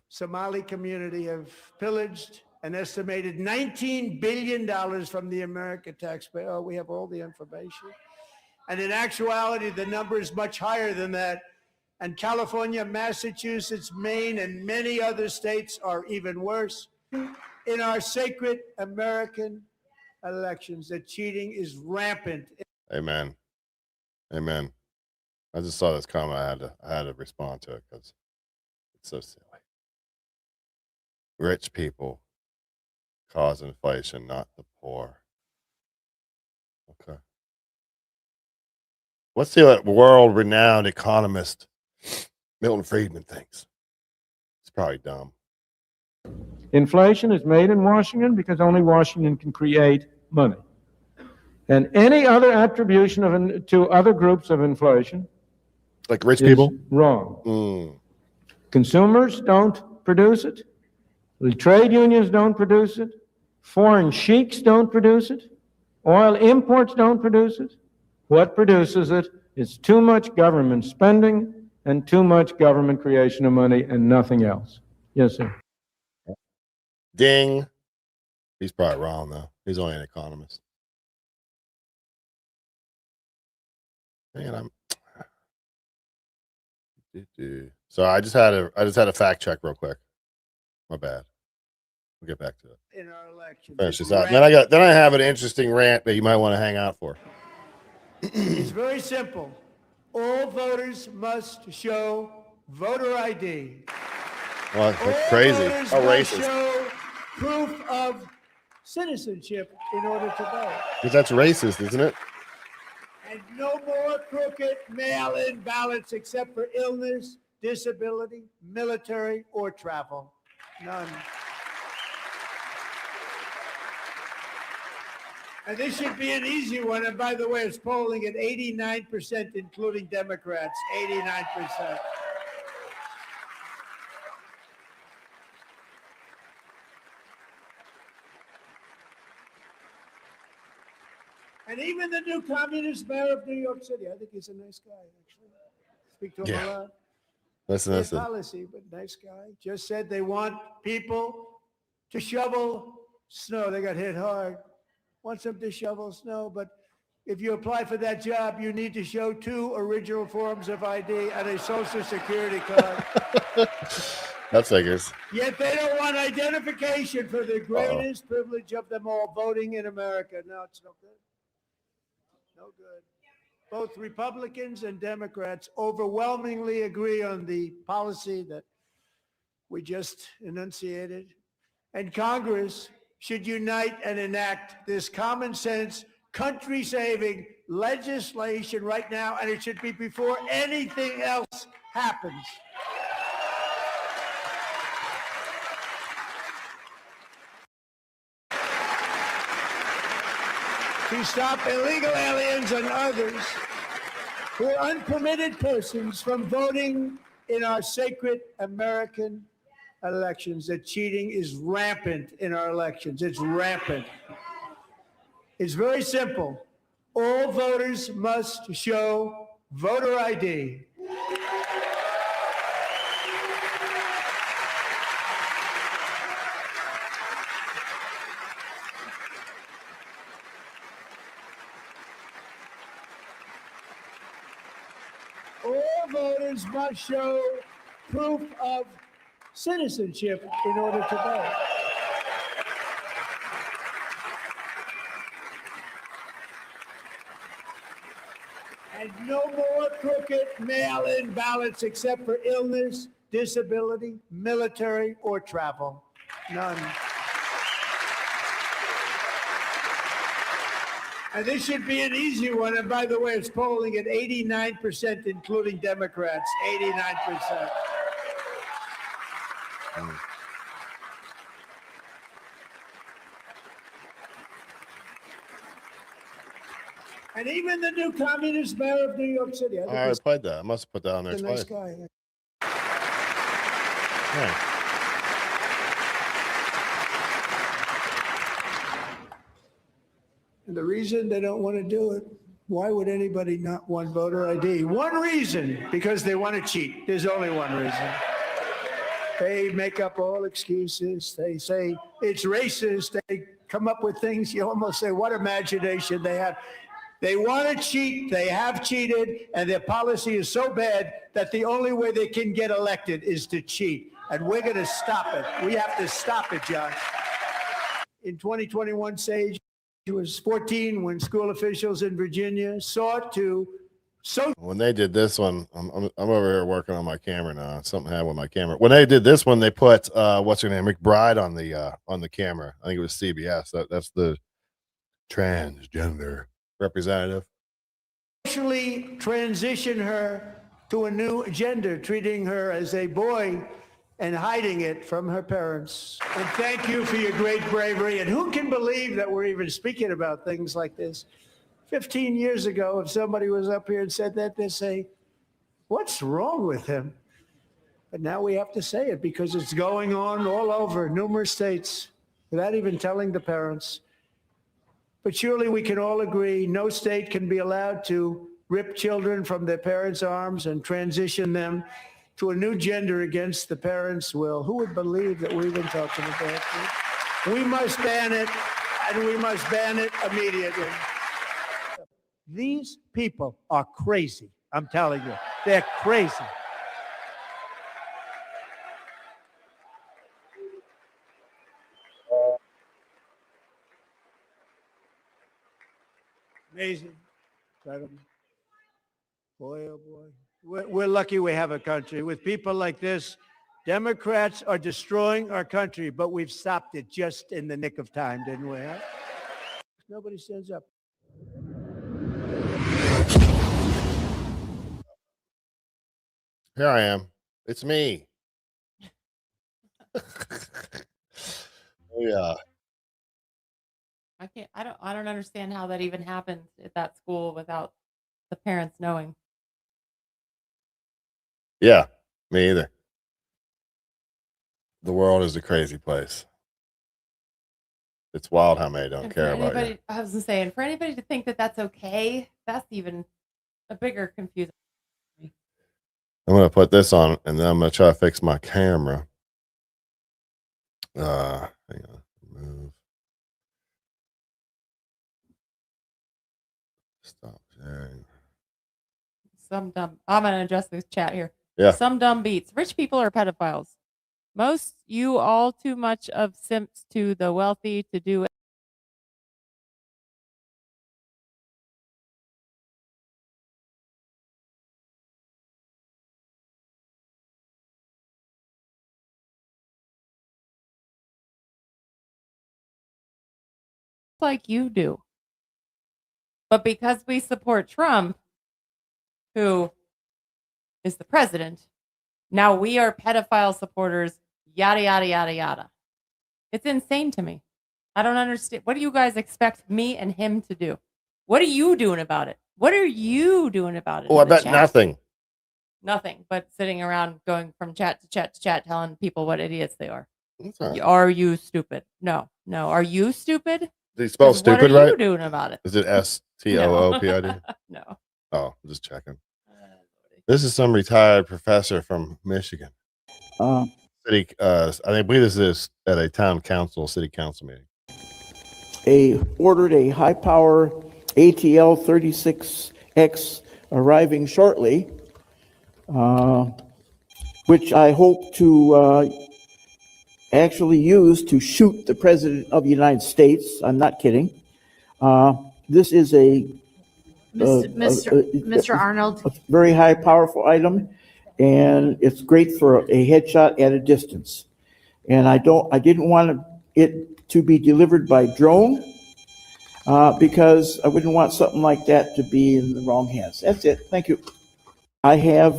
Somali community have pillaged an estimated $19 billion from the American taxpayer. Oh, we have all the information. And in actuality, the number is much higher than that. And California, Massachusetts, Maine, and many other states are even worse. In our sacred American elections, the cheating is rampant. Amen. Amen. I just saw this comment. I had to respond to it because it's so silly. Rich people cause inflation, not the poor. Okay. Let's see what world-renowned economist Milton Friedman thinks. It's probably dumb. Inflation is made in Washington because only Washington can create money. And any other attribution to other groups of inflation, like rich people, wrong. Consumers don't produce it. The trade unions don't produce it. Foreign sheiks don't produce it. Oil imports don't produce it. What produces it is too much government spending and too much government creation of money and nothing else. Yes, sir. Ding. He's probably wrong, though. He's only an economist. Man, So I just had a fact check real quick. My bad. We'll get back to it. In our election. Finish this out. Then I have an interesting rant that you might want to hang out for. It's very simple. All voters must show voter ID. Well, All that's crazy. voters How must racist. show proof of citizenship in order to vote. Because that's racist, isn't it? And no more crooked mail-in ballots except for illness, disability, military, or travel. None. And this should be an easy one. And by the way, it's polling at 89%, including Democrats, 89%. And even the new communist mayor of New York City, I think he's a nice guy, actually. Speak to him a lot. Bad policy, but nice guy. Just said they want people to shovel snow. They got hit hard. Wants them to shovel snow, but if you apply for that job, you need to show 2 original forms of ID and a social security card. That figures. Yet they don't want identification for the greatest privilege of them all, voting in America. No, it's no good. No good. Both Republicans and Democrats overwhelmingly agree on the policy that we just enunciated. And Congress should unite and enact this common sense, country-saving legislation right now, and it should be before anything else happens. To stop illegal aliens and others who are unpermitted persons from voting in our sacred American elections. That cheating is rampant in our elections. It's rampant. It's very simple. All voters must show voter ID. All voters must show proof of citizenship in order to vote. And no more crooked mail-in ballots except for illness, disability, military, or travel. None. And this should be an easy one. And by the way, it's polling at 89%, including Democrats, 89%. And even the new communist mayor of New York City. I think I played that. I must have put that on there he's a twice. nice guy. Yeah. And the reason they don't want to do it, why would anybody not want voter ID? One reason, because they want to cheat. There's only one reason. They make up all excuses. They say it's racist. They come up with things you almost say, what imagination they have. They want to cheat. They have cheated. And their policy is so bad that the only way they can get elected is to cheat. And we're going to stop it. We have to stop it, John. In 2021, Sage was 14 when school officials in Virginia sought to When they did this one, I'm over here working on my camera now. Something happened with my camera. When they did this one, they put what's her name, McBride on the camera. I think it was CBS. That's the transgender representative. socially transition her to a new gender, treating her as a boy and hiding it from her parents. And thank you for your great bravery. And who can believe that we're even speaking about things like this? 15 years ago, if somebody was up here and said that, they'd say, what's wrong with him? But now we have to say it because it's going on all over numerous states without even telling the parents. But surely we can all agree no state can be allowed to rip children from their parents' arms and transition them to a new gender against the parents' will. Who would believe that we've been talking about this? We must ban it, and we must ban it immediately. These people are crazy. I'm telling you, they're crazy. Amazing. Incredible. Boy, oh boy. We're lucky we have a country. With people like this, Democrats are destroying our country, but we've stopped it just in the nick of time, didn't we? Huh? Nobody stands up. Here I am. It's me. Oh, yeah. I don't understand how that even happened at that school without the parents knowing. Yeah, me either. The world is a crazy place. It's wild how many don't And care for about you. anybody, I was gonna say, and for anybody to think that that's okay, that's even a bigger confusion. I'm gonna put this on, and then I'm gonna try to fix my camera. Hang on. Move. Stop sharing. Some dumb. I'm gonna adjust this chat here. Yeah. Some dumb beats. Rich people are pedophiles. Most you all too much of simps to the wealthy to do it. Like you do. But because we support Trump, who is the president, now we are pedophile supporters, yada, yada, yada, yada. It's insane to me. I don't understand. What do you guys expect me and him to do? What are you doing about it? What are you doing about it? Oh, in I the bet chat? nothing. Nothing, but sitting around going from chat to chat to chat, telling people what idiots they are. That's all right. Are you stupid? No. Are you stupid? Did you spell 'Cause stupid what are right? you doing about it? Is it STOOPID? No. Oh, I'm just checking. This is some retired professor from Michigan. City. I believe this is at a town council, city council meeting. Ordered a high power ATL 36X arriving shortly, which I hope to actually use to shoot the President of the United States. I'm not kidding. This is a Mr. Arnold. a very high powerful item, and it's great for a headshot at a distance. And I didn't want it to be delivered by drone because I wouldn't want something like that to be in the wrong hands. That's it. Thank you. I have.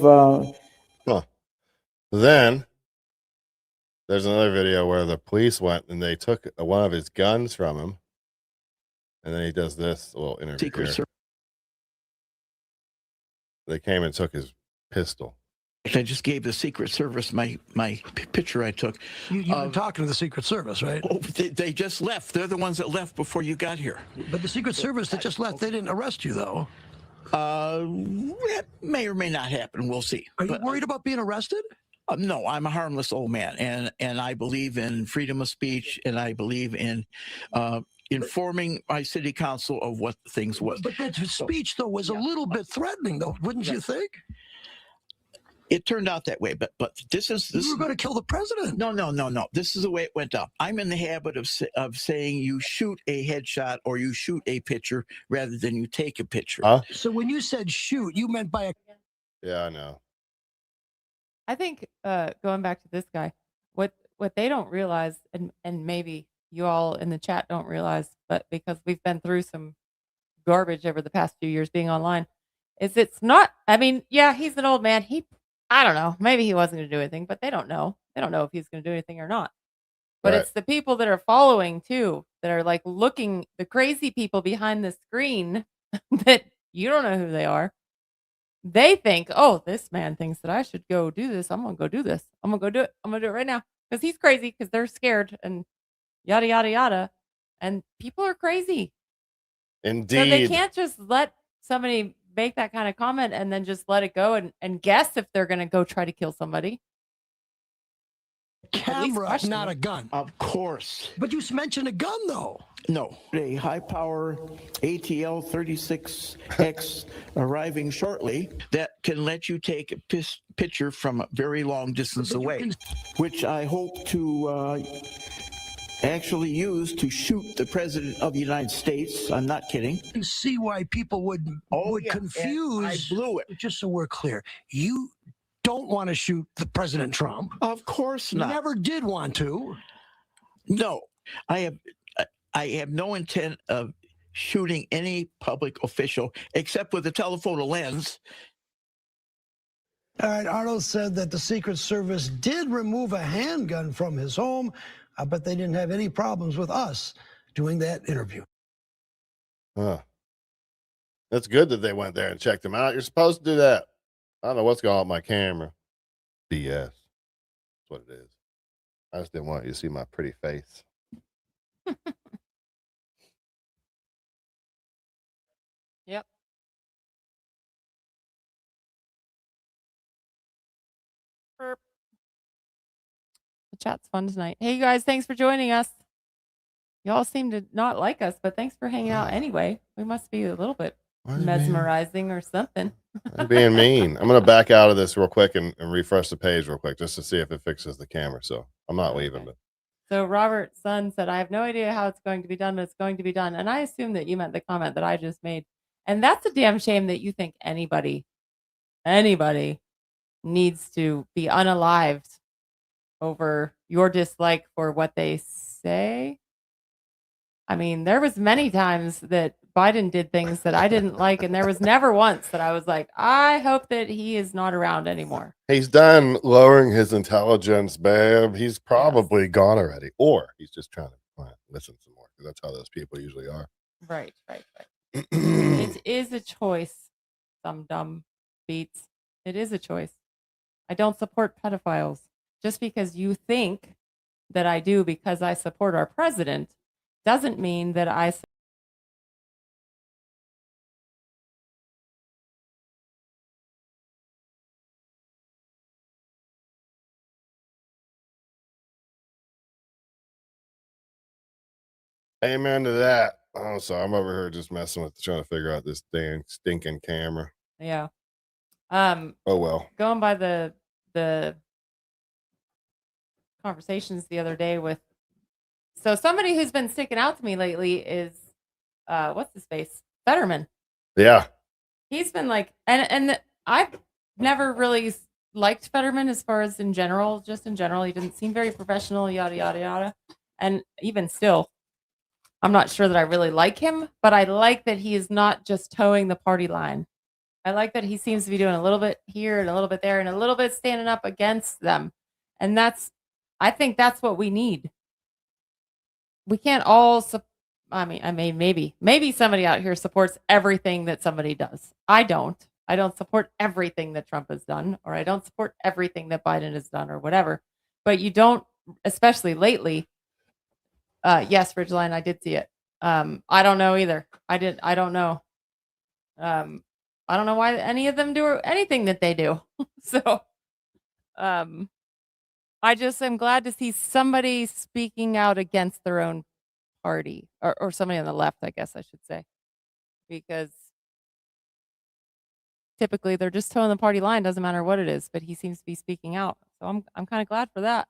Then there's another video where the police went and they took one of his guns from him, and then he does this little interview here. They came and took his pistol. I just gave the Secret Service my picture I took. You've been talking to the Secret Service, right? Oh, they just left. They're the ones that left before you got here. But the Secret Service that just left, they didn't arrest you, though. That may or may not happen. We'll see. Are you worried about being arrested? No, I'm a harmless old man, and I believe in freedom of speech, and I believe in informing my city council of what things was. But that speech, though, was a little bit threatening, though, wouldn't you think? It turned out that way, but this you were going to kill the president. No. This is the way it went up. I'm in the habit of saying you shoot a headshot or you shoot a picture rather than you take a picture. Huh? So when you said shoot, you meant by a. Yeah, I know. I think going back to this guy, what they don't realize, and maybe you all in the chat don't realize, but because we've been through some garbage over the past few years being online, is it's not. I mean, yeah, he's an old man. I don't know. Maybe he wasn't going to do anything, but they don't know. They don't know if he's going to do anything or not. But Right. It's the people that are following too, that are like looking, the crazy people behind the screen that you don't know who they are. They think, oh, this man thinks that I should go do this. I'm going to go do this. I'm going to go do it. I'm going to do it right now. Because he's crazy, because they're scared and yada, yada, yada. And people are crazy. Indeed. So they can't just let somebody make that kind of comment and then just let it go and guess if they're going to go try to kill somebody. Camera, not a gun. Of course. But you mentioned a gun, though. No. A high power ATL 36X arriving shortly, That can let you take a picture from a very long distance away. which I hope to actually used to shoot the president of the United States. I'm not kidding. You see why people would confuse. I blew it. Just so we're clear, you don't want to shoot the President Trump. Of course not. Never did want to. No, I have no intent of shooting any public official except with a telephoto lens. All right, Arnold said that the Secret Service did remove a handgun from his home, but they didn't have any problems with us doing that interview. Huh. That's good that they went there and checked him out. You're supposed to do that. I don't know what's going on with my camera. BS. That's what it is. I just didn't want you to see my pretty face. Yep. Burp. The chat's fun tonight. Hey, you guys, thanks for joining us. Y'all seem to not like us, but thanks for hanging out anyway. We must be a little bit mesmerizing or something. I'm being mean. I'm going to back out of this real quick and refresh the page real quick just to see if it fixes the camera. So I'm not leaving. But So Robert's son said, I have no idea how it's going to be done, but it's going to be done. And I assume that you meant the comment that I just made. And that's a damn shame that you think anybody needs to be unalived over your dislike for what they say. I mean, there was many times that Biden did things that I didn't like, and there was never once that I was like, I hope that he is not around anymore. he's done lowering his intelligence, babe. He's probably gone already. Or he's just trying to listen some more because that's how those people usually are. Right. It is a choice, some dumb beats. It is a choice. I don't support pedophiles. Just because you think that I do because I support our president doesn't mean that I Amen to that. Oh, so I'm over here just messing with trying to figure out this dang stinking camera. Yeah. Oh well. Going by the conversations the other day with somebody who's been sticking out to me lately is what's his face? Fetterman. Yeah. He's been like and I've never really liked Fetterman as far as in general, just in general. He didn't seem very professional, yada yada yada. And even still, I'm not sure that I really like him, but I like that he is not just towing the party line. I like that he seems to be doing a little bit here and a little bit there and a little bit standing up against them. And I think that's what we need. We can't all, maybe somebody out here supports everything that somebody does. I don't support everything that Trump has done, or I don't support everything that Biden has done or whatever, but you don't, especially lately. Yes, Ridgeline, I did see it. I don't know either. I don't know. I don't know why any of them do anything that they do. So, I just am glad to see somebody speaking out against their own party or somebody on the left, I guess I should say, because typically they're just towing the party line. Doesn't matter what it is, but he seems to be speaking out. So I'm kind of glad for that.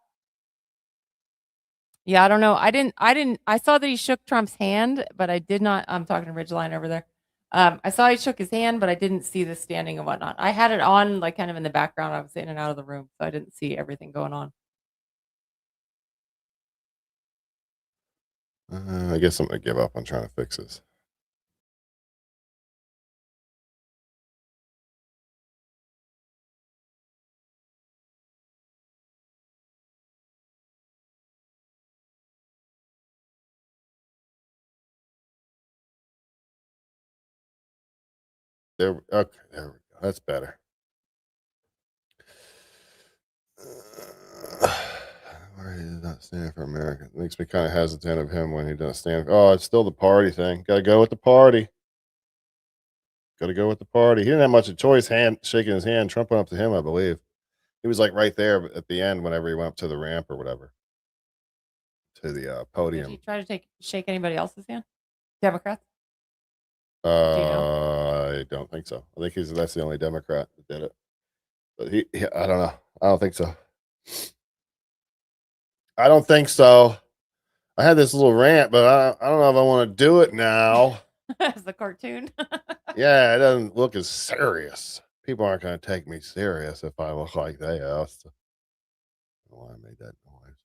Yeah, I don't know. I saw that he shook Trump's hand, but I did not. I'm talking to Ridgeline over there. I saw he shook his hand, but I didn't see the standing and whatnot. I had it on like kind of in the background. I was in and out of the room, so I didn't see everything going on. I guess I'm going to give up on trying to fix this. There we go. That's better. Why he does not stand for America. It makes me kind of hesitant of him when he doesn't stand. Oh, it's still the party thing. Got to go with the party. He didn't have much of a choice. Shaking his hand. Trump went up to him, I believe. He was like right there at the end whenever he went up to the ramp or whatever. To the podium. Did he try to shake anybody else's hand? Democrats? I don't think so. I think that's the only Democrat that did it. But I don't know. I don't think so. I had this little rant, but I don't know if I want to do it now. As the cartoon. Yeah, it doesn't look as serious. People aren't going to take me serious if I look like they are. So, I don't know why I made that noise.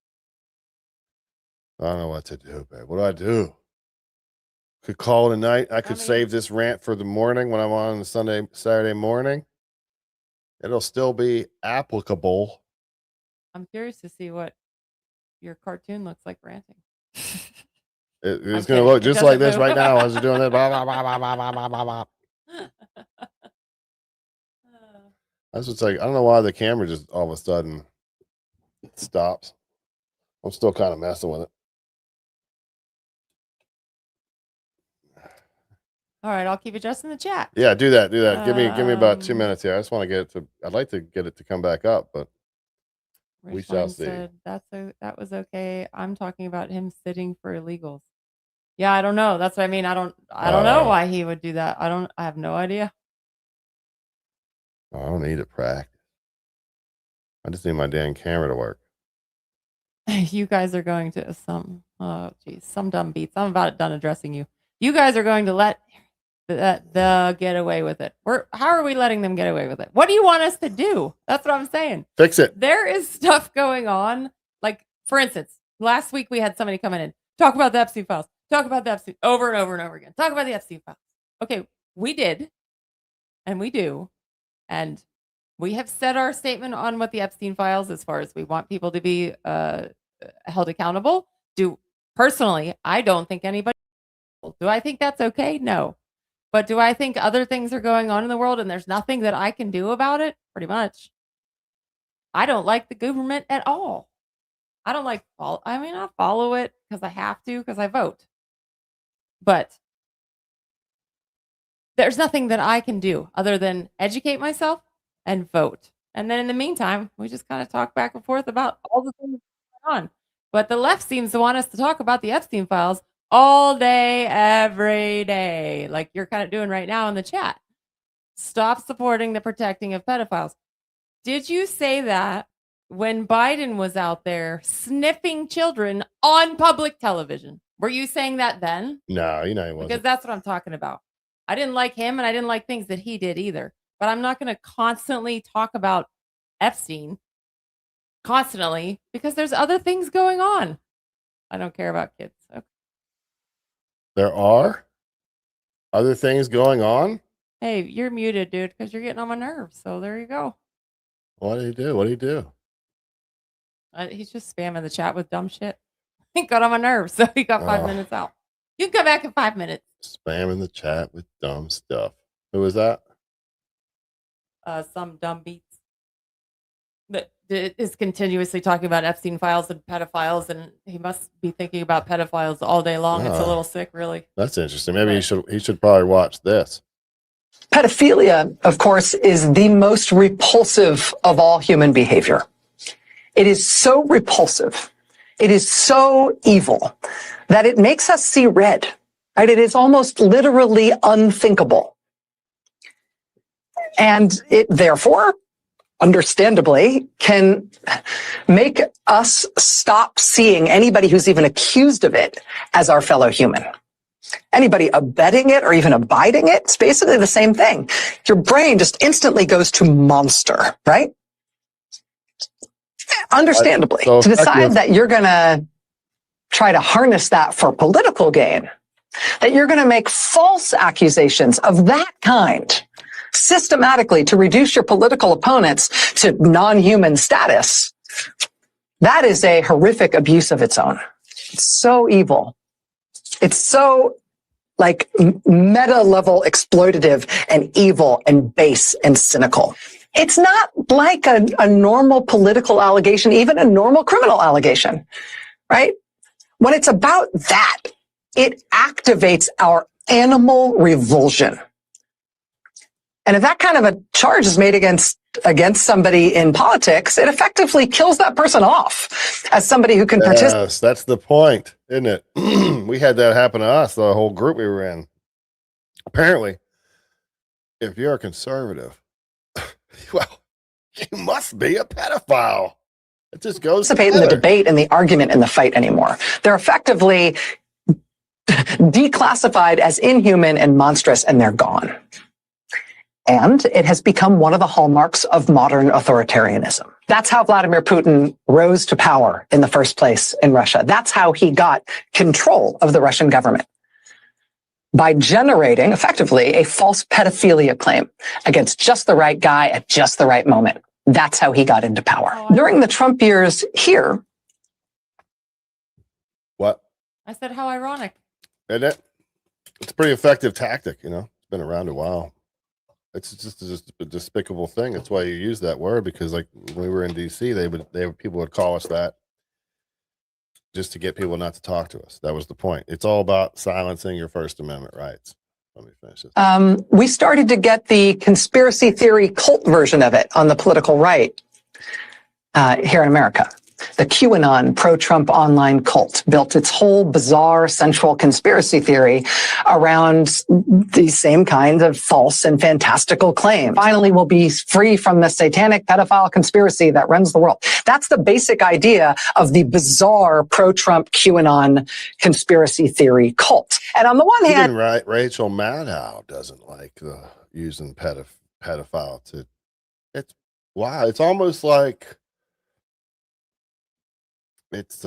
I don't know what to do, babe. What do I do? Could call it a night. I could save this rant for the morning when I'm on the Saturday morning. It'll still be applicable. I'm curious to see what your cartoon looks like ranting. It's going to look just like this right now as you're doing it. That's what's like. I don't know why the camera just all of a sudden stops. I'm still kind of messing with it. All right, I'll keep adjusting the chat. Yeah, do that. Give me about 2 minutes here. I just want to get it to. I'd like to get it to come back up, but we shall see. Said, that was okay. I'm talking about him sitting for illegals. Yeah, I don't know. That's what I mean. I don't know why he would do that. I have no idea. I don't need to practice. I just need my damn camera to work. You guys are going to some dumb beats. I'm about done addressing you. You guys are going to let the get away with it. How are we letting them get away with it? What do you want us to do? That's what I'm saying. Fix it. There is stuff going on. Like, for instance, last week we had somebody coming in, talk about the Epstein files, talk about the Epstein over and over and over again. Talk about the Epstein files. Okay, we did, and we do, and we have said our statement on what the Epstein files, as far as we want people to be held accountable. Personally, I don't think anybody. Do I think that's okay? No. But do I think other things are going on in the world and there's nothing that I can do about it? Pretty much. I don't like the government at all. I don't like I follow it because I have to, because I vote. But there's nothing that I can do other than educate myself and vote. And then in the meantime, we just kind of talk back and forth about all the things going on. But the left seems to want us to talk about the Epstein files all day, every day, like you're kind of doing right now in the chat. Stop supporting the protecting of pedophiles. Did you say that when Biden was out there sniffing children on public television? Were you saying that then? No, he wasn't. Because that's what I'm talking about. I didn't like him, and I didn't like things that he did either. But I'm not going to constantly talk about Epstein constantly because there's other things going on. I don't care about kids. Okay. There are other things going on. Hey, you're muted, dude, because you're getting on my nerves. So there you go. What did he do? What did he do? He's just spamming the chat with dumb shit. He got on my nerves, so he got 5 minutes out. You can come back in 5 minutes. Spamming the chat with dumb stuff. Who was that? Some dumb beats that is continuously talking about Epstein files and pedophiles, and he must be thinking about pedophiles all day long. It's a little sick, really. That's interesting. Maybe he should probably watch this. Pedophilia, of course, is the most repulsive of all human behavior. It is so repulsive. It is so evil that it makes us see red. Right? It is almost literally unthinkable. And it therefore, understandably, can make us stop seeing anybody who's even accused of it as our fellow human. Anybody abetting it or even abiding it, it's basically the same thing. Your brain just instantly goes to monster, right? Understandably, to decide that you're going to try to harness that for political gain, that you're going to make false accusations of that kind systematically to reduce your political opponents to non-human status, that is a horrific abuse of its own. It's so evil. It's so like meta level exploitative and evil and base and cynical. It's not like a normal political allegation, even a normal criminal allegation, right? When it's about that, it activates our animal revulsion. And if that kind of a charge is made against somebody in politics, it effectively kills that person off as somebody who can participate. Yes, that's the point, isn't it? We had that happen to us, the whole group we were in. Apparently, if you're a conservative, well, you must be a pedophile. It just goes participate in the debate and the argument and the fight anymore. They're effectively declassified as inhuman and monstrous, and they're gone. And it has become one of the hallmarks of modern authoritarianism. That's how Vladimir Putin rose to power in the first place in Russia. That's how he got control of the Russian government. By generating, effectively, a false pedophilia claim against just the right guy at just the right moment. That's how he got into power. During the Trump years here. What? I said, how ironic. And it's a pretty effective tactic, you know. It's been around a while. It's just a despicable thing. That's why you use that word, because like when we were in DC, people would call us that just to get people not to talk to us. That was the point. It's all about silencing your First Amendment rights. Let me finish this. We started to get the conspiracy theory cult version of it on the political right here in America. The QAnon pro-Trump online cult built its whole bizarre central conspiracy theory around these same kinds of false and fantastical claims. Finally, we'll be free from the satanic pedophile conspiracy that runs the world. That's the basic idea of the bizarre pro-Trump QAnon conspiracy theory cult. And on the one hand, even Rachel Maddow doesn't like using pedophile to. It's wow. It's almost like it's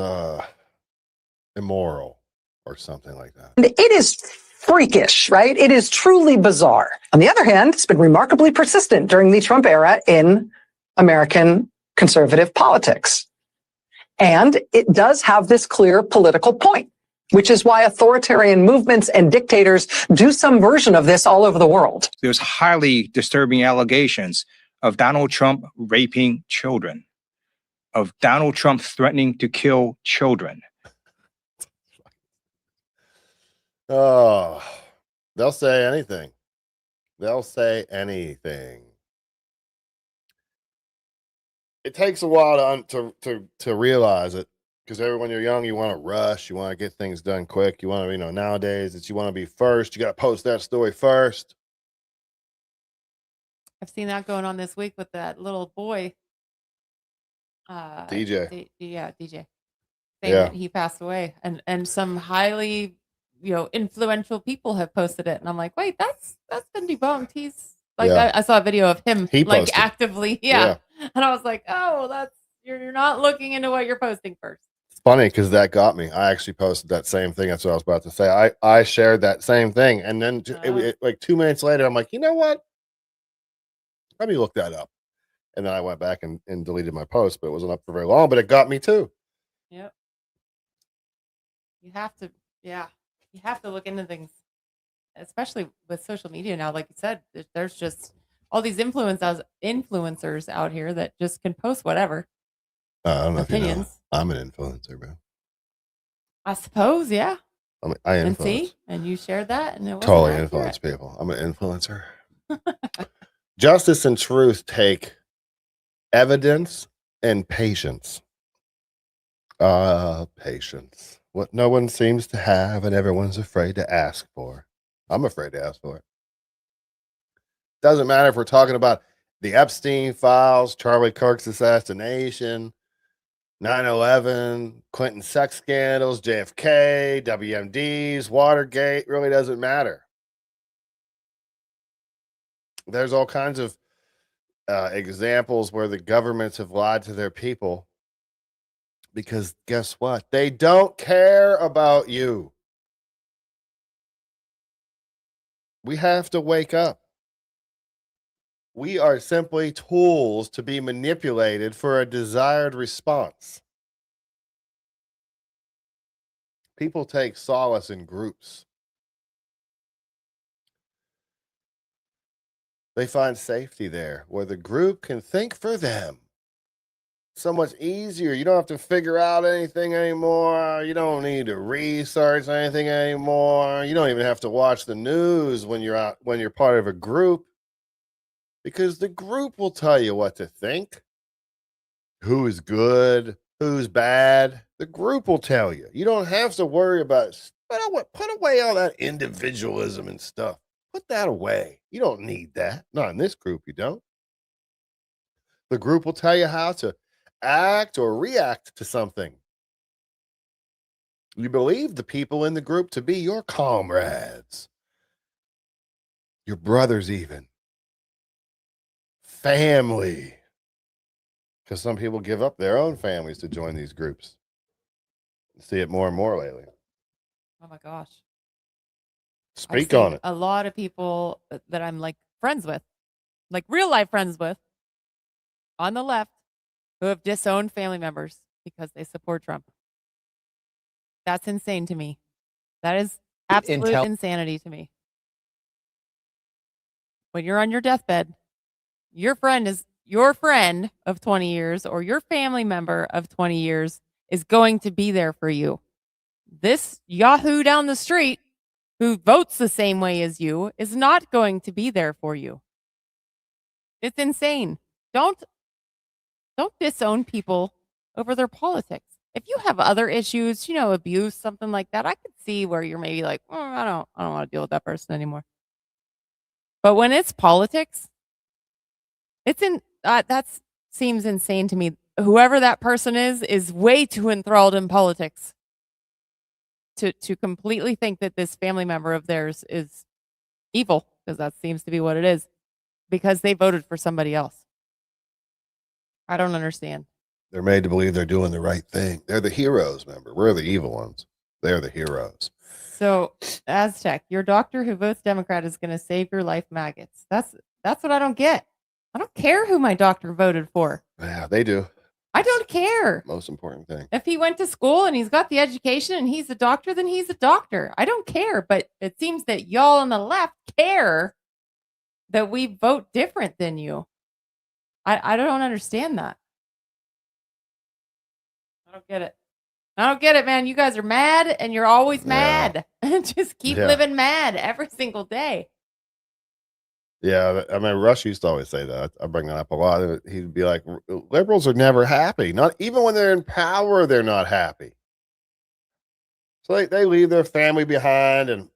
immoral or something like that. it is freakish, right? It is truly bizarre. On the other hand, it's been remarkably persistent during the Trump era in American conservative politics. And it does have this clear political point, which is why authoritarian movements and dictators do some version of this all over the world. There's highly disturbing allegations of Donald Trump raping children, of Donald Trump threatening to kill children. Oh, they'll say anything. They'll say anything. It takes a while to realize it, because when you're young, you want to rush, you want to get things done quick. You want to, nowadays you want to be first. You got to post that story first. I've seen that going on this week with that little boy. DJ. DJ. Saying that he passed away, and some highly, influential people have posted it, and I'm like, wait, that's been debunked. He's like, I saw a video of him like actively, and I was like, oh, that's you're not looking into what you're posting first. It's funny because that got me. I actually posted that same thing. That's what I was about to say. I shared that same thing, and then like 2 minutes later, I'm like, you know what? Let me look that up. And then I went back and deleted my post, but it wasn't up for very long, but it got me too. Yep. You have to look into things, especially with social media now. Like you said, there's just all these influencers out here that just can post whatever. I don't know opinions. If you know. I'm an influencer, bro. I suppose, yeah. I and influence. see, and you shared that, and it was totally influence people. I'm an influencer. Justice and truth take evidence and patience. Patience. What no one seems to have and everyone's afraid to ask for. I'm afraid to ask for it. Doesn't matter if we're talking about the Epstein files, Charlie Kirk's assassination, 9/11, Clinton sex scandals, JFK, WMDs, Watergate, really doesn't matter. There's all kinds of examples where the governments have lied to their people, because guess what? They don't care about you. We have to wake up. We are simply tools to be manipulated for a desired response. People take solace in groups. They find safety there, where the group can think for them. So much easier. You don't have to figure out anything anymore. You don't need to research anything anymore. You don't even have to watch the news when you're part of a group, because the group will tell you what to think. Who is good, who's bad. The group will tell you. You don't have to worry about put away all that individualism and stuff. Put that away. You don't need that. Not in this group, you don't. The group will tell you how to act or react to something. You believe the people in the group to be your comrades, your brothers, even family. Because some people give up their own families to join these groups. See it more and more lately. Oh my gosh. Speak on it. A lot of people that I'm like friends with, like real life friends with, on the left, who have disowned family members because they support Trump. That's insane to me. That is absolute insanity to me. When you're on your deathbed, your friend of 20 years or your family member of 20 years is going to be there for you. This Yahoo down the street who votes the same way as you is not going to be there for you. It's insane. Don't disown people over their politics. If you have other issues, abuse, something like that, I could see where you're maybe like, I don't want to deal with that person anymore. But when it's politics, that seems insane to me. Whoever that person is way too enthralled in politics to completely think that this family member of theirs is evil, because that seems to be what it is, because they voted for somebody else. I don't understand. They're made to believe they're doing the right thing. They're the heroes, remember. We're the evil ones. They're the heroes. So, Aztec, your doctor who votes Democrat is going to save your life, maggots. That's what I don't get. I don't care who my doctor voted for. Yeah, they do. I don't care. Most important thing. If he went to school and he's got the education and he's a doctor, then he's a doctor. I don't care. But it seems that y'all on the left care that we vote different than you. I don't understand that. I don't get it. I don't get it, man. You guys are mad and you're always mad. Just keep living mad every single day. Yeah, I mean, Rush used to always say that. I bring that up a lot. He'd be like, liberals are never happy. Not even when they're in power, they're not happy. So they leave their family behind and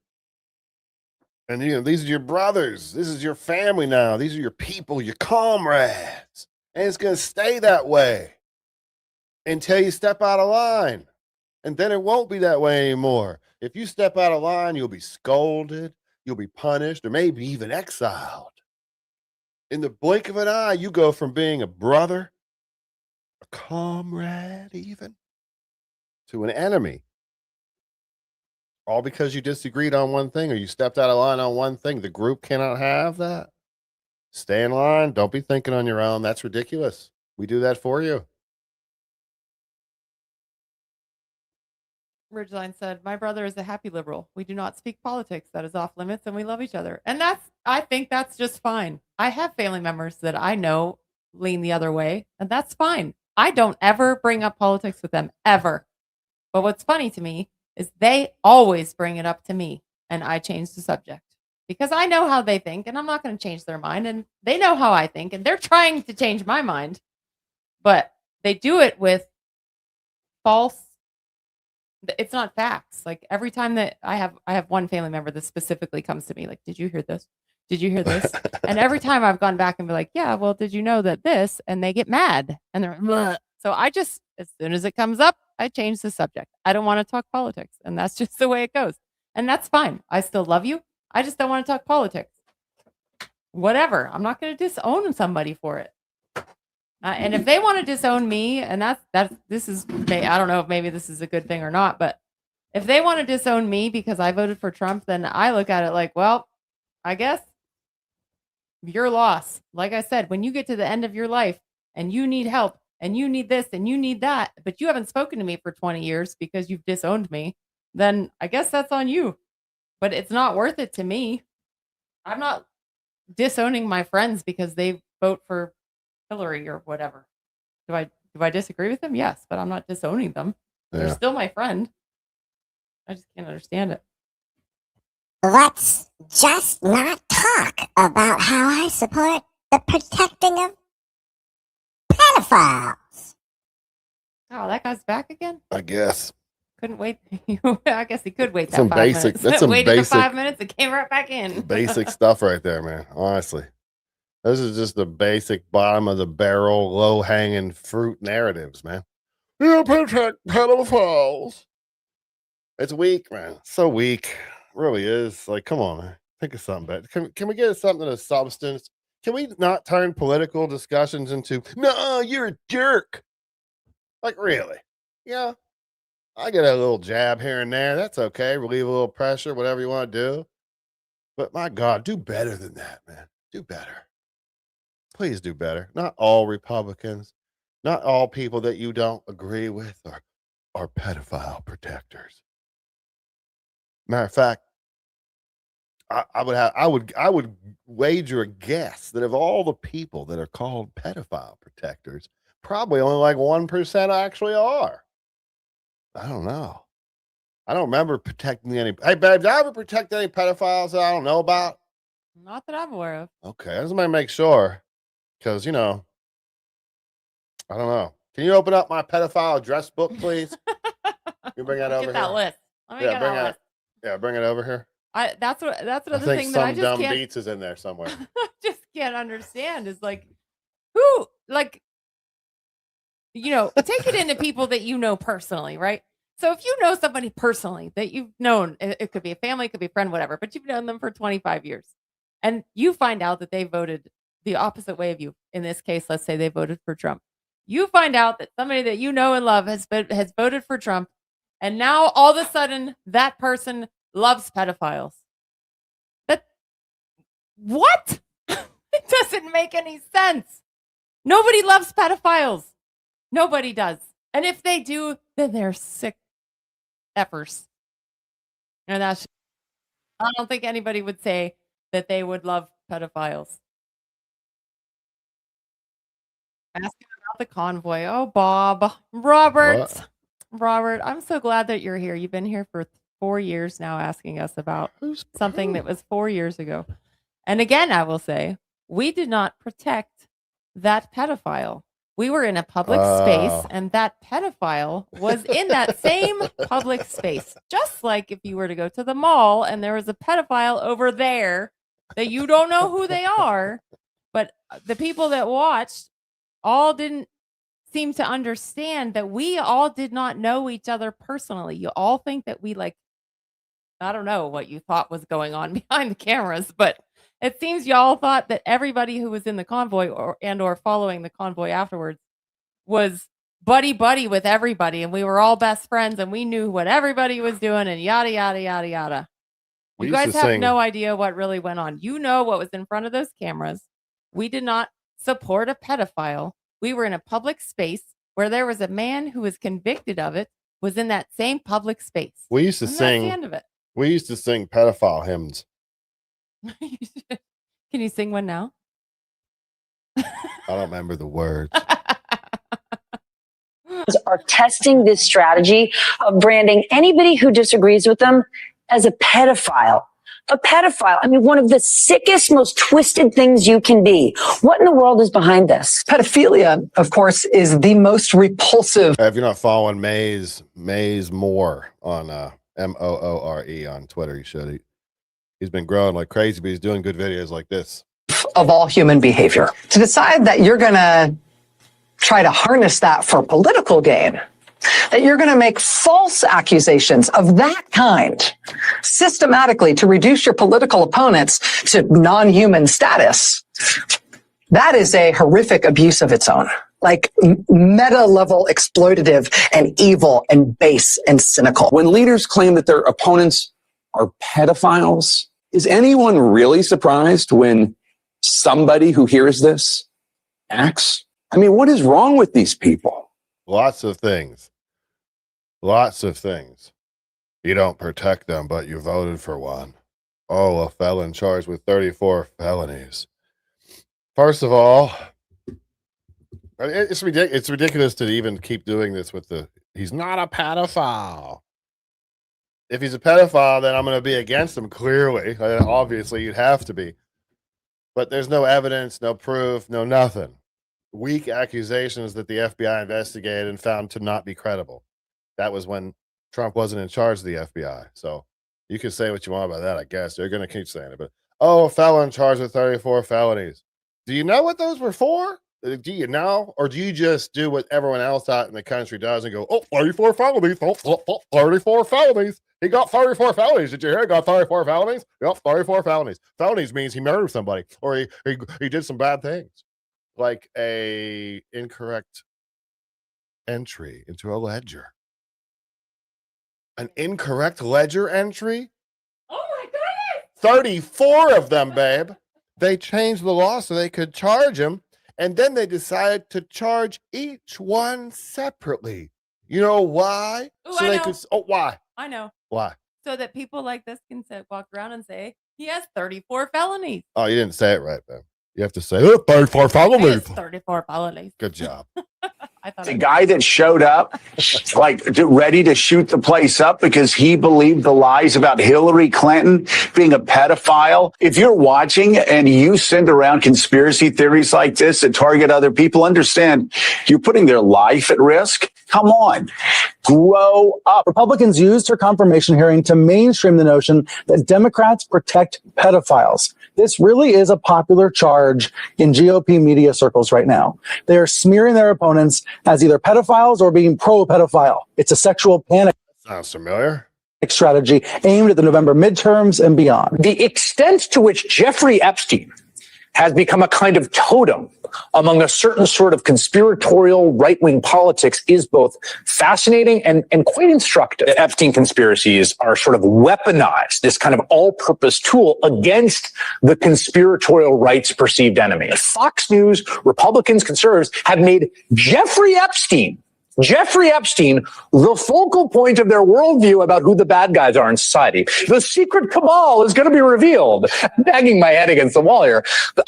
these are your brothers. This is your family now. These are your people, your comrades. And it's going to stay that way until you step out of line. And then it won't be that way anymore. If you step out of line, you'll be scolded, you'll be punished, or maybe even exiled. In the blink of an eye, you go from being a brother, a comrade even, to an enemy. All because you disagreed on one thing or you stepped out of line on one thing. The group cannot have that. Stay in line. Don't be thinking on your own. That's ridiculous. We do that for you. Ridgeline said, my brother is a happy liberal. We do not speak politics. That is off limits and we love each other. And I think that's just fine. I have family members that I know lean the other way, and that's fine. I don't ever bring up politics with them, ever. But what's funny to me is they always bring it up to me, and I change the subject because I know how they think, and I'm not going to change their mind, and they know how I think, and they're trying to change my mind, but they do it with false. It's not facts. Like every time that I have one family member that specifically comes to me, like, did you hear this? Did you hear this? And every time I've gone back and be like, yeah, well, did you know that this? And they get mad, and they're like, so I just, as soon as it comes up, I change the subject. I don't want to talk politics, and that's just the way it goes. And that's fine. I still love you. I just don't want to talk politics. Whatever. I'm not going to disown somebody for it. And if they want to disown me, and this is, I don't know if maybe this is a good thing or not, but if they want to disown me because I voted for Trump, then I look at it like, well, I guess your loss. Like I said, when you get to the end of your life and you need help, and you need this and you need that, but you haven't spoken to me for 20 years because you've disowned me, then I guess that's on you. But it's not worth it to me. I'm not disowning my friends because they vote for Hillary or whatever. Do I disagree with them? Yes, but I'm not disowning them. Yeah. They're still my friend. I just can't understand it. Let's just not talk about how I support the protecting of pedophiles. Oh, that guy's back again? I guess. Couldn't wait. I guess he could wait that some 5 basic, minutes. That's some Waited basic, the 5 minutes and came right back in. Basic stuff right there, man. Honestly. This is just the basic bottom of the barrel, low hanging fruit narratives, man. You protect pedophiles. It's weak, man. So weak. It really is. Like, come on, man. Think of something better. Can we get something of substance? Can we not turn political discussions into, no, you're a jerk? Like, really? Yeah. I get a little jab here and there. That's okay. Relieve a little pressure, whatever you want to do. But my God, do better than that, man. Do better. Please do better. Not all Republicans, not all people that you don't agree with are pedophile protectors. Matter of fact, I would wager a guess that of all the people that are called pedophile protectors, probably only like 1% actually are. I don't know. I don't remember protecting any. Hey, babe, did I ever protect any pedophiles that I don't know about? Not that I'm aware of. Okay, I just want to make sure, because I don't know. Can you open up my pedophile address book, please? You bring that over Get that here. list. Let me get that list. Yeah, bring it over here. That's another I think thing that I some just dumb can't beats is in there somewhere. just can't understand is like who take it into people that you know personally, right? So if you know somebody personally that you've known, it could be a family, it could be a friend, whatever, but you've known them for 25 years and you find out that they voted the opposite way of you. In this case, let's say they voted for Trump. You find out that somebody that you know and love has voted for Trump. And now all of a sudden that person loves pedophiles. What? It doesn't make any sense. Nobody loves pedophiles. Nobody does. And if they do, then they're sick effers. And I don't think anybody would say that they would love pedophiles. Asking about the convoy. Oh, Bob. Robert, I'm so glad that you're here. You've been here for 4 years now asking us about something that was 4 years ago. And again, I will say, we did not protect that pedophile. We were in a public space, and that pedophile was in that same public space. Just like if you were to go to the mall and there was a pedophile over there that you don't know who they are, but the people that watched all didn't seem to understand that we all did not know each other personally. You all think that we I don't know what you thought was going on behind the cameras, but it seems y'all thought that everybody who was in the convoy or following the convoy afterwards was buddy with everybody, and we were all best friends, and we knew what everybody was doing, and yada yada yada yada. You guys have no idea what really went on. You know what was in front of those cameras. We did not support a pedophile. We were in a public space where there was a man who was convicted of it, was in that same public space. We used to sing. That's the end of it. We used to sing pedophile hymns. Can you sing one now? I don't remember the words. Are testing this strategy of branding anybody who disagrees with them as a pedophile. A pedophile. I mean, one of the sickest, most twisted things you can be. What in the world is behind this? Pedophilia, of course, is the most repulsive. If you're not following Maze Moore on Moore on Twitter, you should. He's been growing like crazy, but he's doing good videos like this. Of all human behavior. To decide that you're going to try to harness that for political gain, that you're going to make false accusations of that kind systematically to reduce your political opponents to non-human status, that is a horrific abuse of its own. Like meta-level exploitative and evil and base and cynical. When leaders claim that their opponents are pedophiles, is anyone really surprised when somebody who hears this acts? I mean, what is wrong with these people? Lots of things. Lots of things. You don't protect them, but you voted for one. Oh, a felon charged with 34 felonies. First of all, it's ridiculous to even keep doing this with he's not a pedophile. If he's a pedophile, then I'm going to be against him, clearly. Obviously, you'd have to be. But there's no evidence, no proof, no nothing. Weak accusations that the FBI investigated and found to not be credible. That was when Trump wasn't in charge of the FBI. So you can say what you want about that, I guess. They're going to keep saying it. But, a felon charged with 34 felonies. Do you know what those were for? Do you know? Or do you just do what everyone else out in the country does and go, oh, 34 felonies, 34 felonies. He got 34 felonies. Did you hear? He got 34 felonies? Yep, 34 felonies. Felonies means he murdered somebody or he did some bad things. Like a incorrect entry into a ledger. An incorrect ledger entry? Oh my goodness! 34 of them, babe. They changed the law so they could charge him, and then they decided to charge each one separately. You know why? Ooh, So I they know. could. Oh, why? I know. Why? So that people like this can walk around and say, he has 34 felonies. Oh, you didn't say it right, man. You have to say, oh, 34 He felonies. has 34 felonies. Good job. I thought The guy that showed up, like ready to shoot the place up because he believed the lies about Hillary Clinton being a pedophile. If you're watching and you send around conspiracy theories like this that target other people, understand you're putting their life at risk. Come on, grow up. Republicans used her confirmation hearing to mainstream the notion that Democrats protect pedophiles. This really is a popular charge in GOP media circles right now. They are smearing their opponents as either pedophiles or being pro-pedophile. It's a sexual panic. Sounds familiar. Strategy aimed at the November midterms and beyond. The extent to which Jeffrey Epstein has become a kind of totem among a certain sort of conspiratorial right-wing politics is both fascinating and quite instructive. The Epstein conspiracies are sort of weaponized, this kind of all-purpose tool against the conspiratorial right's perceived enemy. Fox News, Republicans, conservatives have made Jeffrey Epstein, the focal point of their worldview about who the bad guys are in society. The secret cabal is going to be revealed. I'm banging my head against the wall here.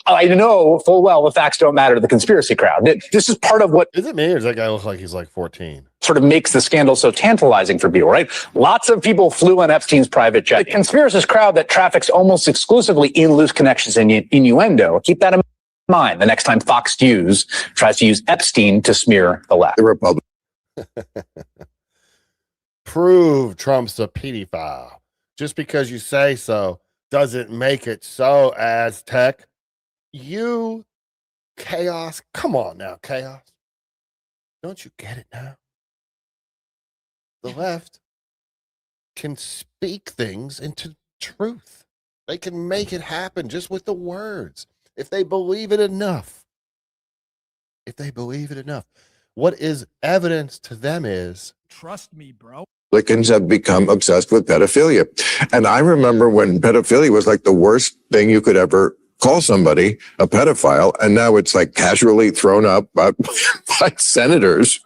I know full well the facts don't matter to the conspiracy crowd. This is part of what... Is it me or does that guy look like he's like 14? Sort of makes the scandal so tantalizing for people, right? Lots of people flew on Epstein's private jet. The conspiracist crowd that traffics almost exclusively in loose connections and innuendo. Keep that in mind the next time Fox News tries to use Epstein to smear the left. The Republic. Prove Trump's a pedophile. Just because you say so doesn't make it so, Aztec. You, Chaos. Come on now, Chaos. Don't you get it now? The left can speak things into truth. They can make it happen just with the words. If they believe it enough. What is evidence to them is, Trust me, bro. Republicans have become obsessed with pedophilia. And I remember when pedophilia was like the worst thing you could ever call somebody a pedophile. And now it's like casually thrown up by senators.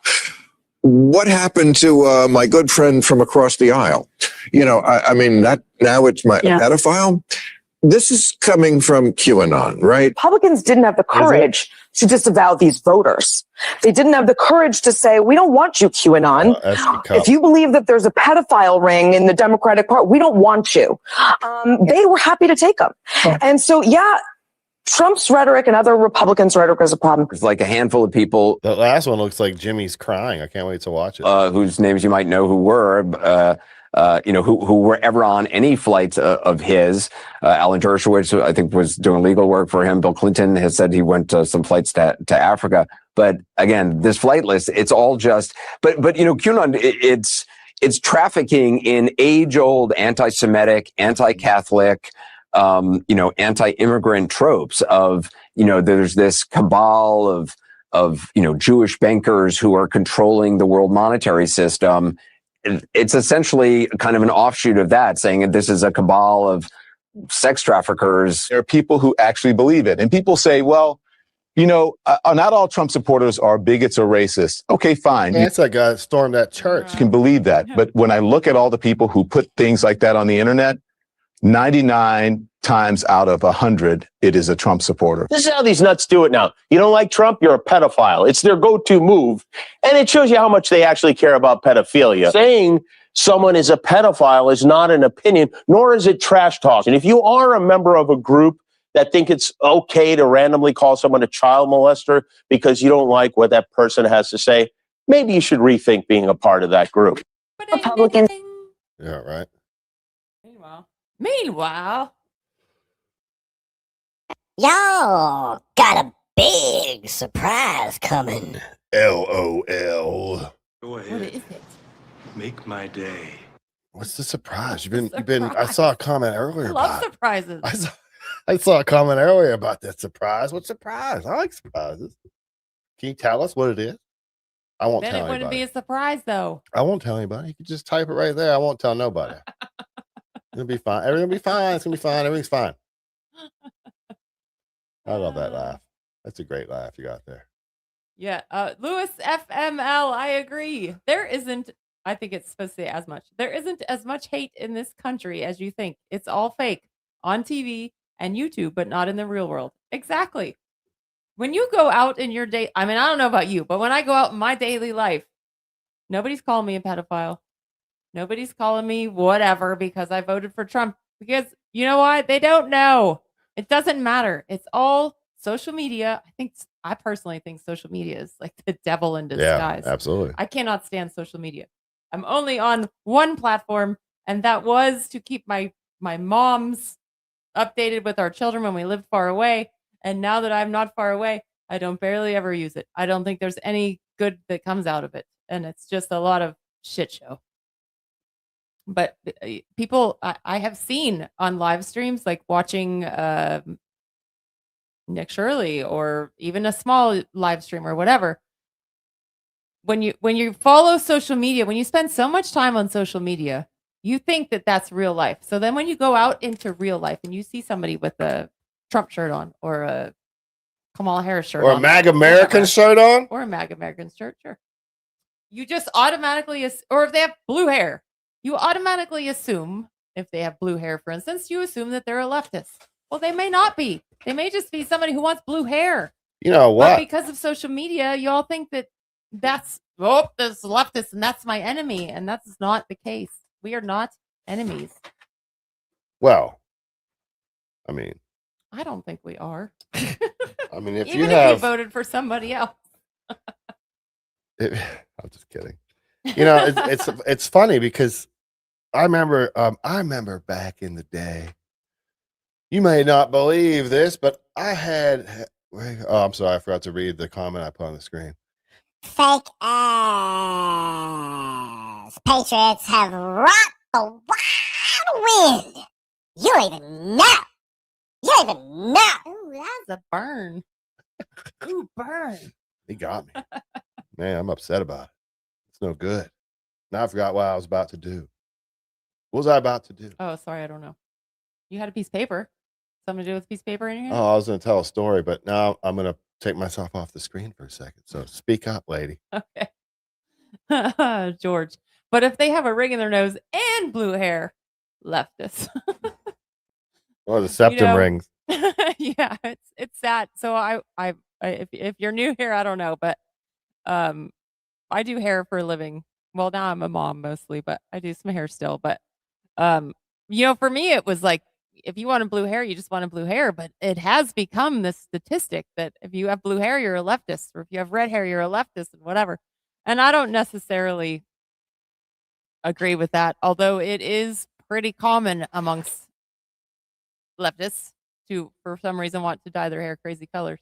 What happened to my good friend from across the aisle? You know, I mean, that now it's a pedophile. This is coming from QAnon, right? Republicans didn't have the courage to disavow these voters. They didn't have the courage to say, we don't want you, QAnon. If you believe that there's a pedophile ring in the Democratic Party, we don't want you. They were happy to take them. And so, Trump's rhetoric and other Republicans' rhetoric is a problem. It's like a handful of people. The last one looks like Jimmy's crying. I can't wait to watch it. Whose names you might know who were, who were ever on any flight of his. Alan Dershowitz, I think, was doing legal work for him. Bill Clinton has said he went to some flights to Africa. But again, this flight list, it's all just, but QAnon, it's trafficking in age-old anti-Semitic, anti-Catholic, anti-immigrant tropes of, there's this cabal of Jewish bankers who are controlling the world monetary system. It's essentially kind of an offshoot of that, saying that this is a cabal of sex traffickers. There are people who actually believe it. And people say, well, not all Trump supporters are bigots or racists. Okay, fine. That's a guy that stormed that church. You can believe that. But when I look at all the people who put things like that on the internet, 99 times out of 100, it is a Trump supporter. This is how these nuts do it now. You don't like Trump, you're a pedophile. It's their go-to move. And it shows you how much they actually care about pedophilia. Saying someone is a pedophile is not an opinion, nor is it trash talk. And if you are a member of a group that think it's okay to randomly call someone a child molester because you don't like what that person has to say, maybe you should rethink being a part of that group. Republicans. Yeah, right. Meanwhile, Y'all got a big surprise coming. LOL. Go What is it? Make my day. What's the surprise? You've been. I saw a comment earlier I love about. surprises. I saw a comment earlier about that surprise. What surprise? I like surprises. Can you tell us what it is? I won't Then tell it wouldn't anybody. be a surprise, though. I won't tell anybody. You can just type it right there. I won't tell nobody. It'll be fine. Everything will be fine. It's gonna be fine. Everything's fine. I love that laugh. That's a great laugh you got there. Yeah. Lewis FML, I agree. There isn't, I think it's supposed to say as much. There isn't as much hate in this country as you think. It's all fake on TV and YouTube, but not in the real world. Exactly. When you go out in your day, I mean, I don't know about you, but when I go out in my daily life, nobody's calling me a pedophile. Nobody's calling me whatever because I voted for Trump. Because you know what? They don't know. It doesn't matter. It's all social media. I personally think social media is like the devil in disguise. Yeah, absolutely. I cannot stand social media. I'm only on one platform, and that was to keep my moms updated with our children when we lived far away. And now that I'm not far away, I don't barely ever use it. I don't think there's any good that comes out of it. And it's just a lot of shit show. But people, I have seen on live streams, like watching Nick Shirley or even a small live stream or whatever. When you follow social media, when you spend so much time on social media, you think that that's real life. So then when you go out into real life and you see somebody with a Trump shirt on or a Kamala Harris shirt Or on. a MagAmericans shirt on? Or a MagAmericans shirt, sure. You just automatically, or if they have blue hair, you automatically assume, if they have blue hair, for instance, you assume that they're a leftist. Well, they may not be. They may just be somebody who wants blue hair. You know what? But because of social media, you all think that that's, this leftist and that's my enemy. And that's not the case. We are not enemies. Well, I mean, I don't think we are. I mean, if Even you if have, you voted for somebody else. I'm just kidding. You know, it's funny because I remember back in the day. You may not believe this, but I had. Oh, I'm sorry, I forgot to read the comment I put on the screen. Fake ass patriots have rocked the wild wind. You don't even know. You don't even know. Ooh, that's a burn. Ooh, burn. He got me. Man, I'm upset about it. It's no good. Now I forgot what I was about to do. What was I about to do? Oh, sorry, I don't know. You had a piece of paper. Something to do with a piece of paper in your hand? Oh, I was going to tell a story, but now I'm going to take myself off the screen for a second. So speak up, lady. Okay. George. But if they have a ring in their nose and blue hair, leftist. Or the septum rings. Yeah, it's sad. So I if you're new here, I don't know, but I do hair for a living. Well, now I'm a mom mostly, but I do some hair still. But for me, it was like, if you wanted blue hair, you just wanted blue hair. But it has become this statistic that if you have blue hair, you're a leftist, or if you have red hair, you're a leftist, and whatever. And I don't necessarily agree with that, although it is pretty common amongst leftists to, for some reason, want to dye their hair crazy colors.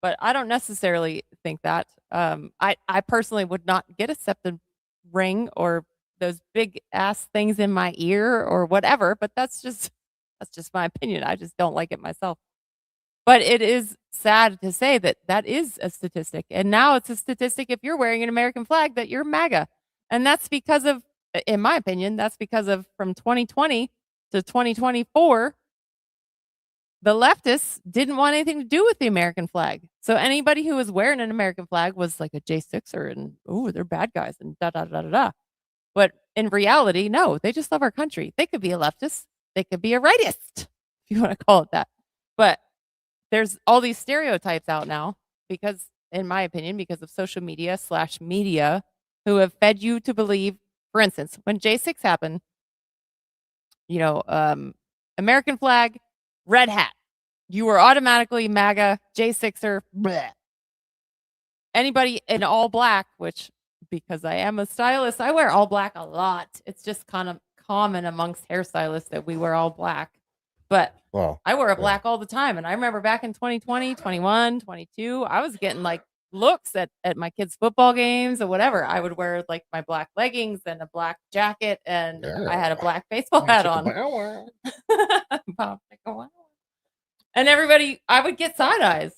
But I don't necessarily think that. I personally would not get a septum ring or those big ass things in my ear or whatever, but that's just my opinion. I just don't like it myself. But it is sad to say that is a statistic. And now it's a statistic if you're wearing an American flag that you're MAGA. And that's because of, in my opinion, that's because of from 2020 to 2024, the leftists didn't want anything to do with the American flag. So anybody who was wearing an American flag was like a J6er and, oh, they're bad guys and da-da-da-da-da. But in reality, no, they just love our country. They could be a leftist. They could be a rightist, if you want to call it that. But there's all these stereotypes out now because, in my opinion, because of social media / media who have fed you to believe, for instance, when J6 happened, American flag, red hat. You were automatically MAGA, J6er, bleh. Anybody in all black, which, because I am a stylist, I wear all black a lot. It's just kind of common amongst hairstylists that we wear all black. But Well, I wore a black all the time. And I remember back in 2020, 21, 22, I was getting like looks at my kids' football games or whatever. I would wear like my black leggings and a black jacket, and I had a black baseball hat on. And everybody, I would get side eyes.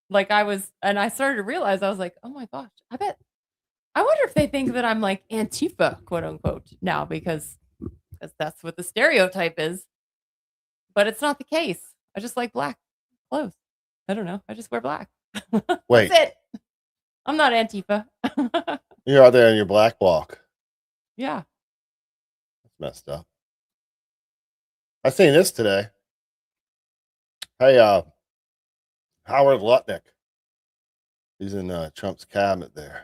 Like and I started to realize, I was like, oh my gosh, I wonder if they think that I'm like Antifa, quote unquote, now, because that's what the stereotype is. But it's not the case. I just like black clothes. I don't know. I just wear black. Wait. That's it. I'm not Antifa. You're out there in your black walk. Yeah. That's messed up. I seen this today. Hey, Howard Lutnick. He's in Trump's cabinet there.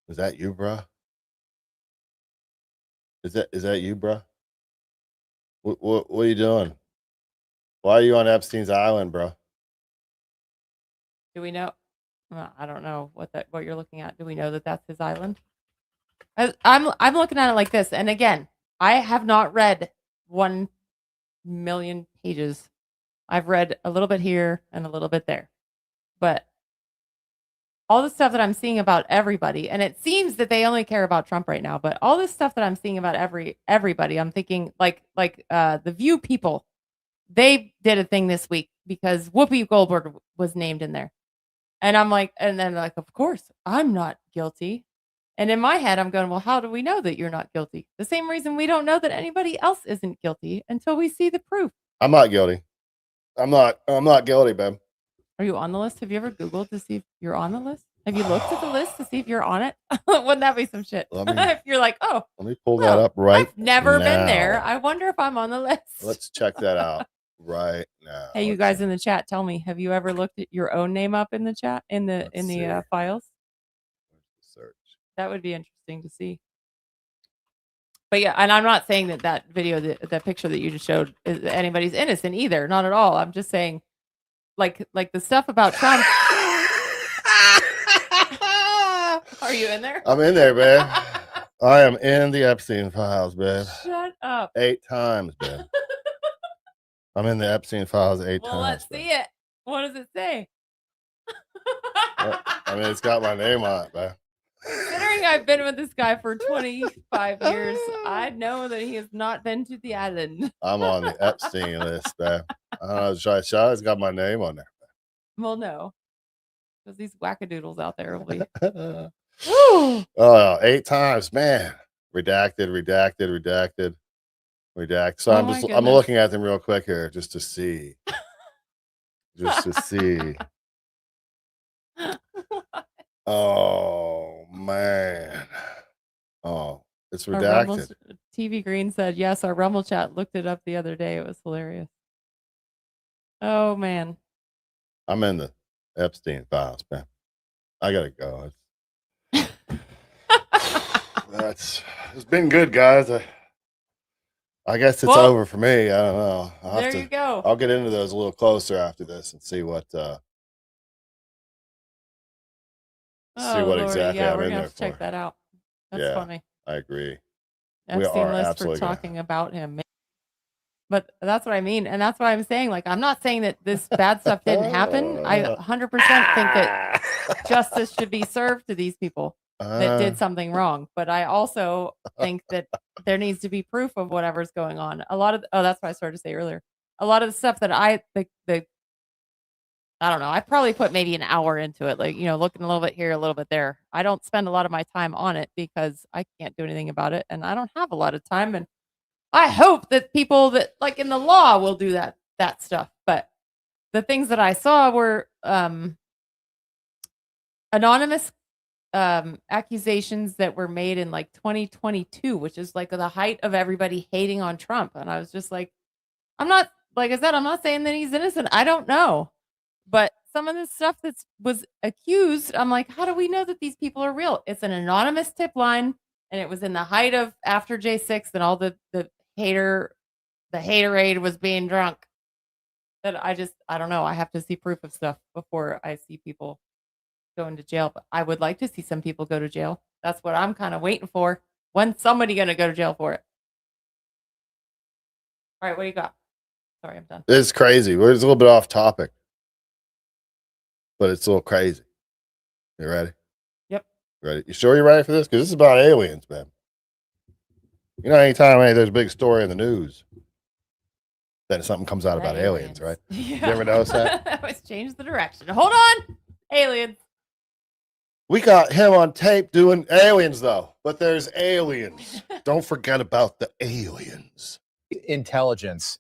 Is that you, bro? Is that you, bro? What are you doing? Why are you on Epstein's island, bro? Do we know? Well, I don't know what you're looking at. Do we know that that's his island? I'm looking at it like this. And again, I have not read 1 million pages. I've read a little bit here and a little bit there. But all the stuff that I'm seeing about everybody, and it seems that they only care about Trump right now, but all this stuff that I'm seeing about everybody, I'm thinking like the View people, they did a thing this week because Whoopi Goldberg was named in there. And I'm like, and then like, of course, I'm not guilty. And in my head, I'm going, well, how do we know that you're not guilty? The same reason we don't know that anybody else isn't guilty until we see the proof. I'm not guilty. I'm not guilty, babe. Are you on the list? Have you ever Googled to see if you're on the list? Have you looked at the list to see if you're on it? Wouldn't that be some shit? If you're like, oh, let me pull that up right I've never now. been there. I wonder if I'm on the list. Let's check that out right now. Hey, you guys in the chat, tell me, have you ever looked at your own name up in the chat in the files? Search. That would be interesting to see. But yeah, and I'm not saying that video, that picture that you just showed, is anybody's innocent either. Not at all. I'm just saying, like the stuff about Trump. Are you in there? I'm in there, babe. I am in the Epstein files, babe. Shut up. 8 times, babe. I'm in the Epstein files 8 times. Well, let's see it. What does it say? I mean, it's got my name on it, babe. Considering I've been with this guy for 25 years, I know that he has not been to the island. I'm on the Epstein list, babe. I don't know, should it's got my name on there. Well, no. Because these wackadoodles out there will be. Oh, 8 times, man. Redacted. So I'm looking at them real quick here just to see. Oh man. Oh, it's redacted. TV Green said, yes, our Rumble chat looked it up the other day. It was hilarious. Oh man. I'm in the Epstein files, man. I gotta go. It's been good, guys. I guess it's over for me. I don't know. There you go. I'll get into those a little closer after this and see what exactly I'm in there for. Check that out. That's funny. I agree. Epstein list for talking about him. But that's what I mean. And that's what I'm saying. Like, I'm not saying that this bad stuff didn't happen. I 100% think that justice should be served to these people that did something wrong. But I also think that there needs to be proof of whatever's going on. That's what I started to say earlier. A lot of the stuff that I don't know. I probably put maybe an hour into it, like, looking a little bit here, a little bit there. I don't spend a lot of my time on it because I can't do anything about it. And I don't have a lot of time. And I hope that people that like in the law will do that stuff. But the things that I saw were anonymous accusations that were made in like 2022, which is like the height of everybody hating on Trump. And I was just like, I'm not saying that he's innocent. I don't know. But some of the stuff that was accused, I'm like, how do we know that these people are real? It's an anonymous tip line. And it was in the height of after J6 and all the haterade was being drunk. That I don't know. I have to see proof of stuff before I see people going to jail. But I would like to see some people go to jail. That's what I'm kind of waiting for. When's somebody going to go to jail for it? All right, what do you got? Sorry, I'm done. It's crazy. We're just a little bit off topic, but it's a little crazy. You ready? Yep. Ready? You sure you're ready for this? Because this is about aliens, man. You know, anytime there's a big story in the news, then something comes out about aliens, right? Yeah. You ever notice that? That always changed the direction. Hold on. Aliens. We got him on tape doing aliens, though. But there's aliens. Don't forget about the aliens. Intelligence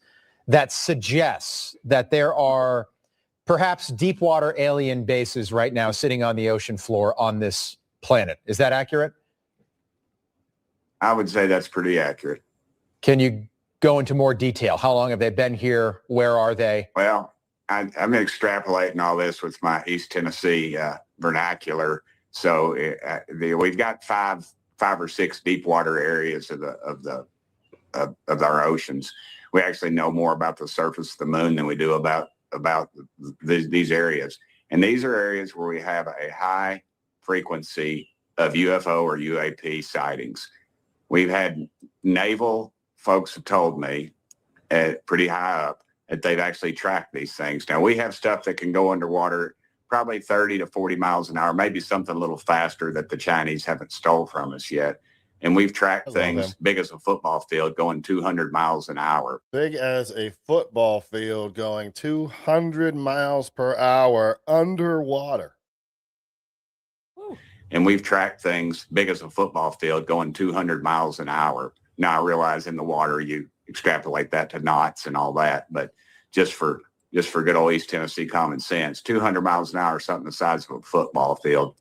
that suggests that there are perhaps deep water alien bases right now sitting on the ocean floor on this planet. Is that accurate? I would say that's pretty accurate. Can you go into more detail? How long have they been here? Where are they? Well, I'm extrapolating all this with my East Tennessee vernacular. So we've got five or six deep water areas of our oceans. We actually know more about the surface of the moon than we do about these areas. And these are areas where we have a high frequency of UFO or UAP sightings. We've had naval folks have told me pretty high up that they've actually tracked these things. Now, we have stuff that can go underwater probably 30 to 40 miles an hour, maybe something a little faster that the Chinese haven't stole from us yet. And we've tracked things big as a football field going 200 miles an hour. Big as a football field going 200 miles per hour underwater. And we've tracked things big as a football field going 200 miles an hour. Now, I realize in the water, you extrapolate that to knots and all that, but just for good old East Tennessee common sense, 200 miles an hour, something the size of a football field.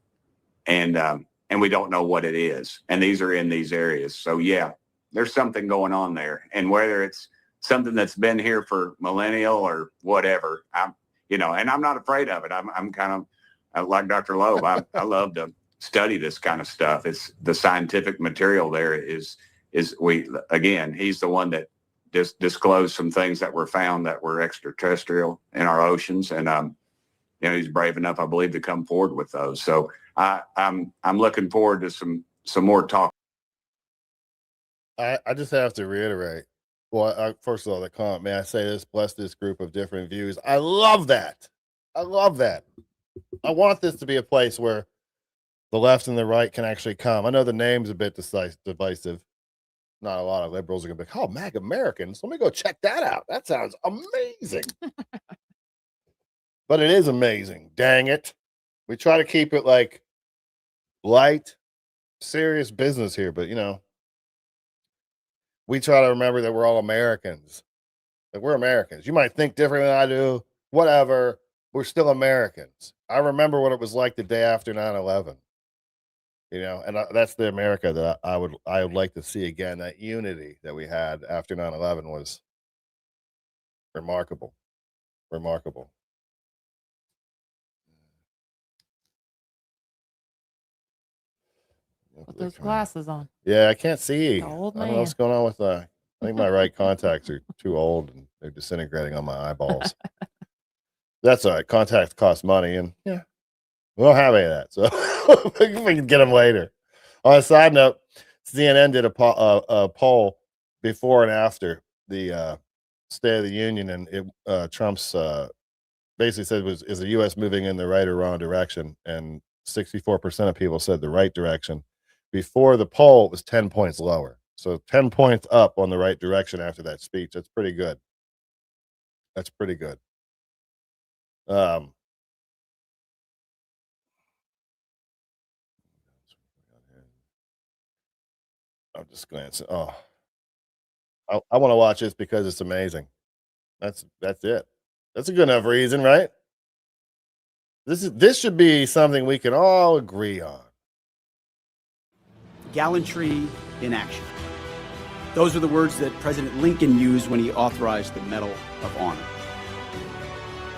And we don't know what it is. And these are in these areas. So yeah, there's something going on there. And whether it's something that's been here for millennial or whatever, and I'm not afraid of it. I'm kind of like Dr. Loeb. I love to study this kind of stuff. It's the scientific material there he's the one that disclosed some things that were found that were extraterrestrial in our oceans. And, he's brave enough, I believe, to come forward with those. So I'm looking forward to some more talk. I just have to reiterate. Well, first of all, the comment, may I say this, bless this group of different views. I love that. I want this to be a place where the left and the right can actually come. I know the name's a bit divisive. Not a lot of liberals are going to be like, oh, MagAmericans. Let me go check that out. That sounds amazing. But it is amazing. Dang it. We try to keep it like light, serious business here. But, we try to remember that we're all Americans. Like, we're Americans. You might think differently than I do. Whatever. We're still Americans. I remember what it was like the day after 9/11. And that's the America that I would like to see again. That unity that we had after 9/11 was remarkable. Remarkable. Put those glasses on. Yeah, I can't see. The old I don't know what's going on with I think my right contacts are too old and they're disintegrating on my eyeballs. That's all right. Contacts cost money, and yeah, we don't have any of that, so we can get them later. On a side note, CNN did a poll before and after the State of the Union, and Trump's basically said, is the U.S. moving in the right or wrong direction? And 64% of people said the right direction. Before the poll, it was 10 points lower. So 10 points up on the right direction after that speech. That's pretty good. That's pretty good. I'm just glancing. Oh, I want to watch this because it's amazing. That's it. That's a good enough reason, right? This should be something we can all agree on. Gallantry in action. Those are the words that President Lincoln used when he authorized the Medal of Honor.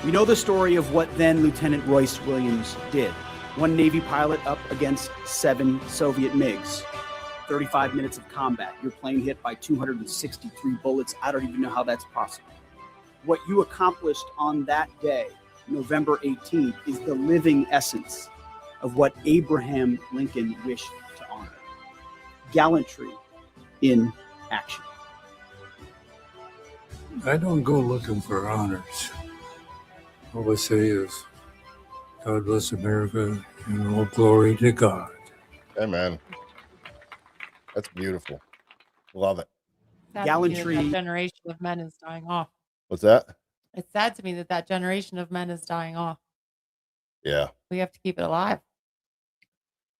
We know the story of what then Lieutenant Royce Williams did. One Navy pilot up against 7 Soviet MiGs. 35 minutes of combat. Your plane hit by 263 bullets. I don't even know how that's possible. What you accomplished on that day, November 18th, is the living essence of what Abraham Lincoln wished to honor. Gallantry in action. I don't go looking for honors. All I say is, God bless America and all glory to God. Amen. That's beautiful. Love it. Sad to me that that generation of men is dying off. What's that? It's sad to me that that generation of men is dying off. Yeah. We have to keep it alive.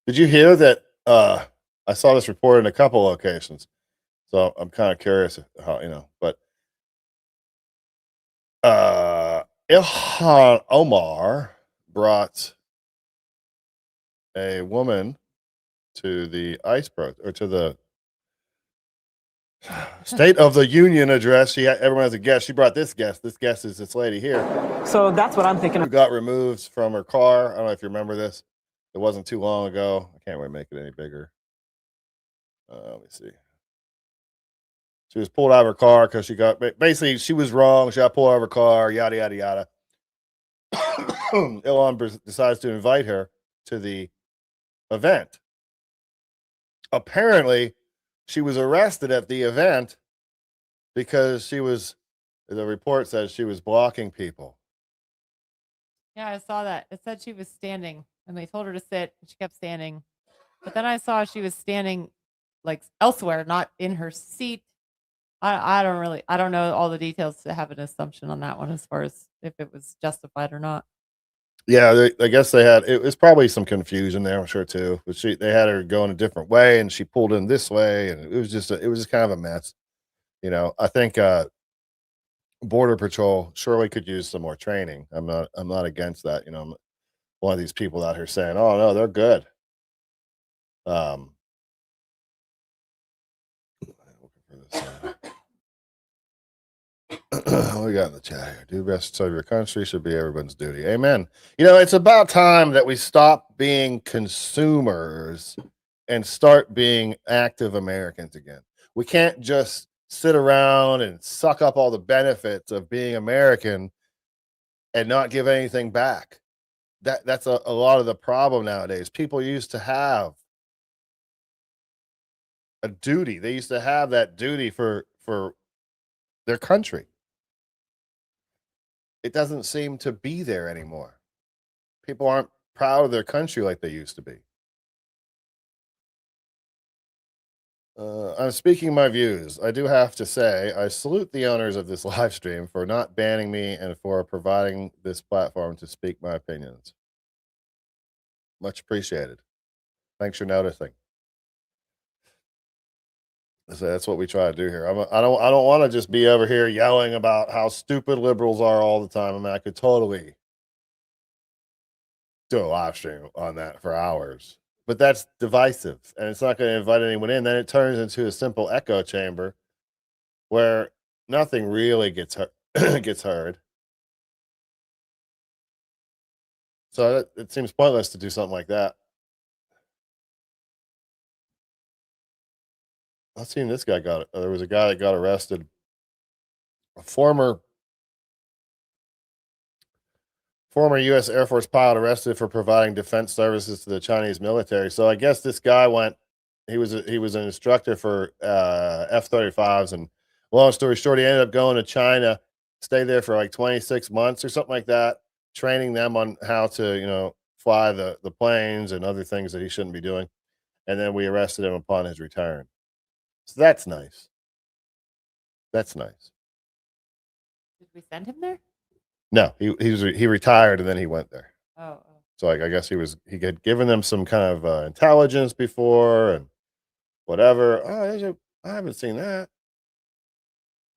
Did you hear that? I saw this report in a couple locations, so I'm kind of curious how, but Ilhan Omar brought a woman to the to the State of the Union address. Everyone has a guest. She brought this guest. This guest is this lady here. So that's what I'm thinking. Who got removed from her car. I don't know if you remember this. It wasn't too long ago. I can't really make it any bigger. Let me see. She was pulled out of her car because basically she was wrong. She got pulled out of her car, yada, yada, yada. Elon decides to invite her to the event. Apparently, she was arrested at the event because the report says she was blocking people. Yeah, I saw that. It said she was standing and they told her to sit and she kept standing. But then I saw she was standing like elsewhere, not in her seat. I don't know all the details to have an assumption on that one as far as if it was justified or not. Yeah, I guess it was probably some confusion there, I'm sure too. But they had her going a different way and she pulled in this way and it was just kind of a mess. I think Border Patrol surely could use some more training. I'm not against that. I'm one of these people out here saying, "Oh no, they're good." What we got in the chat here? Do best to serve your country should be everyone's duty. Amen. It's about time that we stop being consumers and start being active Americans again. We can't just sit around and suck up all the benefits of being American and not give anything back. That's a lot of the problem nowadays. People used to have a duty. They used to have that duty for their country. It doesn't seem to be there anymore. People aren't proud of their country like they used to be. I'm speaking my views. I do have to say, I salute the owners of this live stream for not banning me and for providing this platform to speak my opinions. Much appreciated. Thanks for noticing. So that's what we try to do here. I don't want to just be over here yelling about how stupid liberals are all the time. I mean, I could totally do a live stream on that for hours, but that's divisive and it's not going to invite anyone in. Then it turns into a simple echo chamber where nothing really gets heard. So it seems pointless to do something like that. I've seen this guy there was a guy that got arrested, a former U.S. Air Force pilot arrested for providing defense services to the Chinese military. So I guess this guy he was an instructor for F-35s, and long story short, he ended up going to China, stayed there for like 26 months or something like that, training them on how to, fly the planes and other things that he shouldn't be doing. And then we arrested him upon his return. So that's nice. That's nice. Did we send him there? No, he retired and then he went there. Oh. So I guess he had given them some kind of intelligence before and whatever. Oh, I haven't seen that.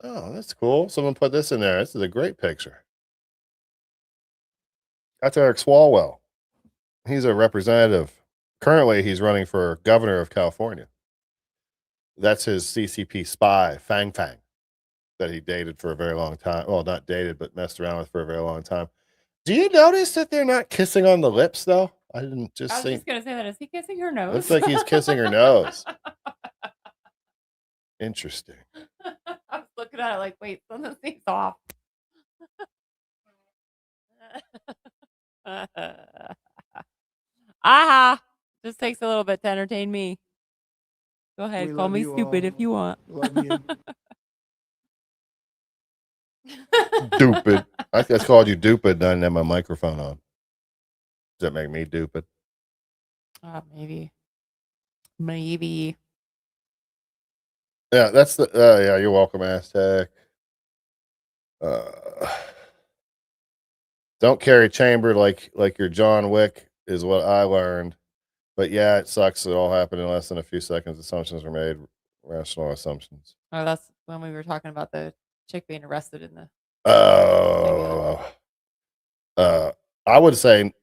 Oh, that's cool. Someone put this in there. This is a great picture. That's Eric Swalwell. He's a representative. Currently, he's running for governor of California. That's his CCP spy, Fang Fang, that he dated for a very long time. Well, not dated, but messed around with for a very long time. Do you notice that they're not kissing on the lips, though? I was just going to say that. Is he kissing her nose? Looks like he's kissing her nose. Interesting. I was looking at it like, wait, something seems off. Aha! Just takes a little bit to entertain me. Go ahead, call me stupid if you want. Love you. Stupid. I just called you dupid and I didn't have my microphone on. Does that make me stupid? Maybe. Maybe. Yeah, that's the yeah, you're welcome, Aztec. Don't carry chamber like you're John Wick is what I learned. But yeah, it sucks. It all happened in less than a few seconds. Assumptions were made, rational assumptions. Oh, that's when we were talking about the chick being arrested in the. I would say,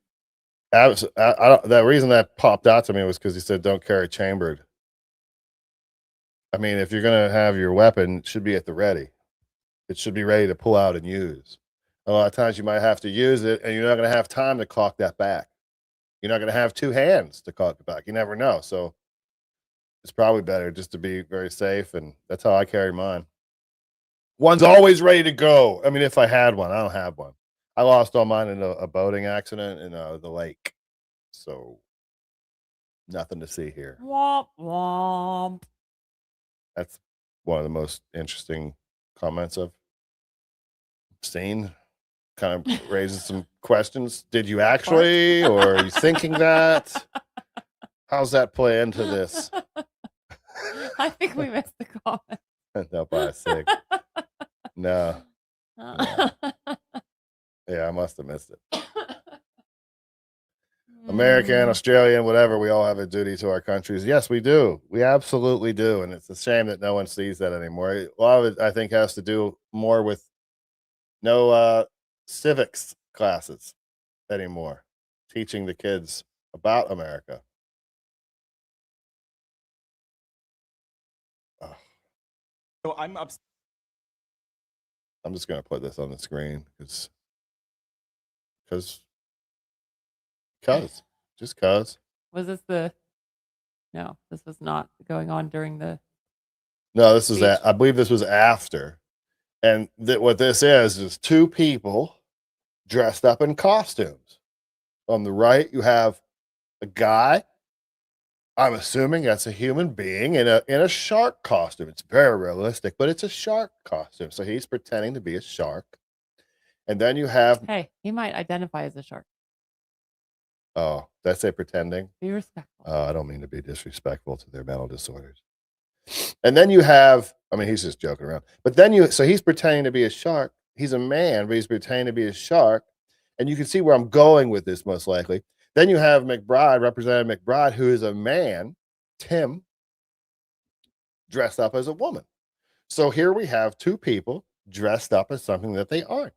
the reason that popped out to me was because he said don't carry chambered. I mean, if you're gonna have your weapon, it should be at the ready. It should be ready to pull out and use. A lot of times you might have to use it, and you're not gonna have time to cock that back. You're not gonna have two hands to cock it back. You never know. So it's probably better just to be very safe, and that's how I carry mine. One's always ready to go. I mean, if I had one, I don't have one. I lost all mine in a boating accident in the lake. So nothing to see here. Womp womp. That's one of the most interesting comments I've seen. Kind of raises some questions. Did you actually, or are you thinking that? How's that play into this? I think we missed the comment. No, by a sig. No. Yeah, I must have missed it. American, Australian, whatever, we all have a duty to our countries. Yes, we do. We absolutely do. And it's a shame that no one sees that anymore. A lot of it, I think, has to do more with no civics classes anymore, teaching the kids about America. Oh. So I'm just going to put this on the screen because just cause. Was this no, this was not going on during the. No, this is I believe this was after. And what this is two people dressed up in costumes. On the right, you have a guy. I'm assuming that's a human being in a shark costume. It's very realistic, but it's a shark costume. So he's pretending to be a shark. And then you have. Hey, he might identify as a shark. Oh, did I say pretending? Be respectful. I don't mean to be disrespectful to their mental disorders. And then you have, I mean, he's just joking around. But then so he's pretending to be a shark. He's a man, but he's pretending to be a shark. And you can see where I'm going with this most likely. Then you have McBride, Representative McBride, who is a man, Tim, dressed up as a woman. So here we have two people dressed up as something that they aren't.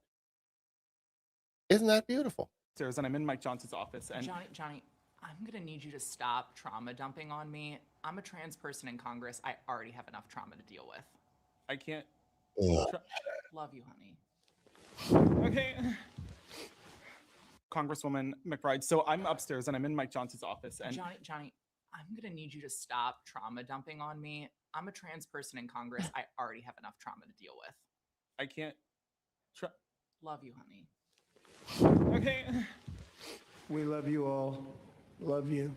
Isn't that beautiful? and I'm in Mike Johnson's office. And Johnny, I'm going to need you to stop trauma dumping on me. I'm a trans person in Congress. I already have enough trauma to deal with. I can't. Love you, honey. Okay. Congresswoman McBride. So I'm upstairs and I'm in Mike Johnson's office. And Johnny, I'm going to need you to stop trauma dumping on me. I'm a trans person in Congress. I already have enough trauma to deal with. I can't. Love you, honey. Okay. We love you all. Love you.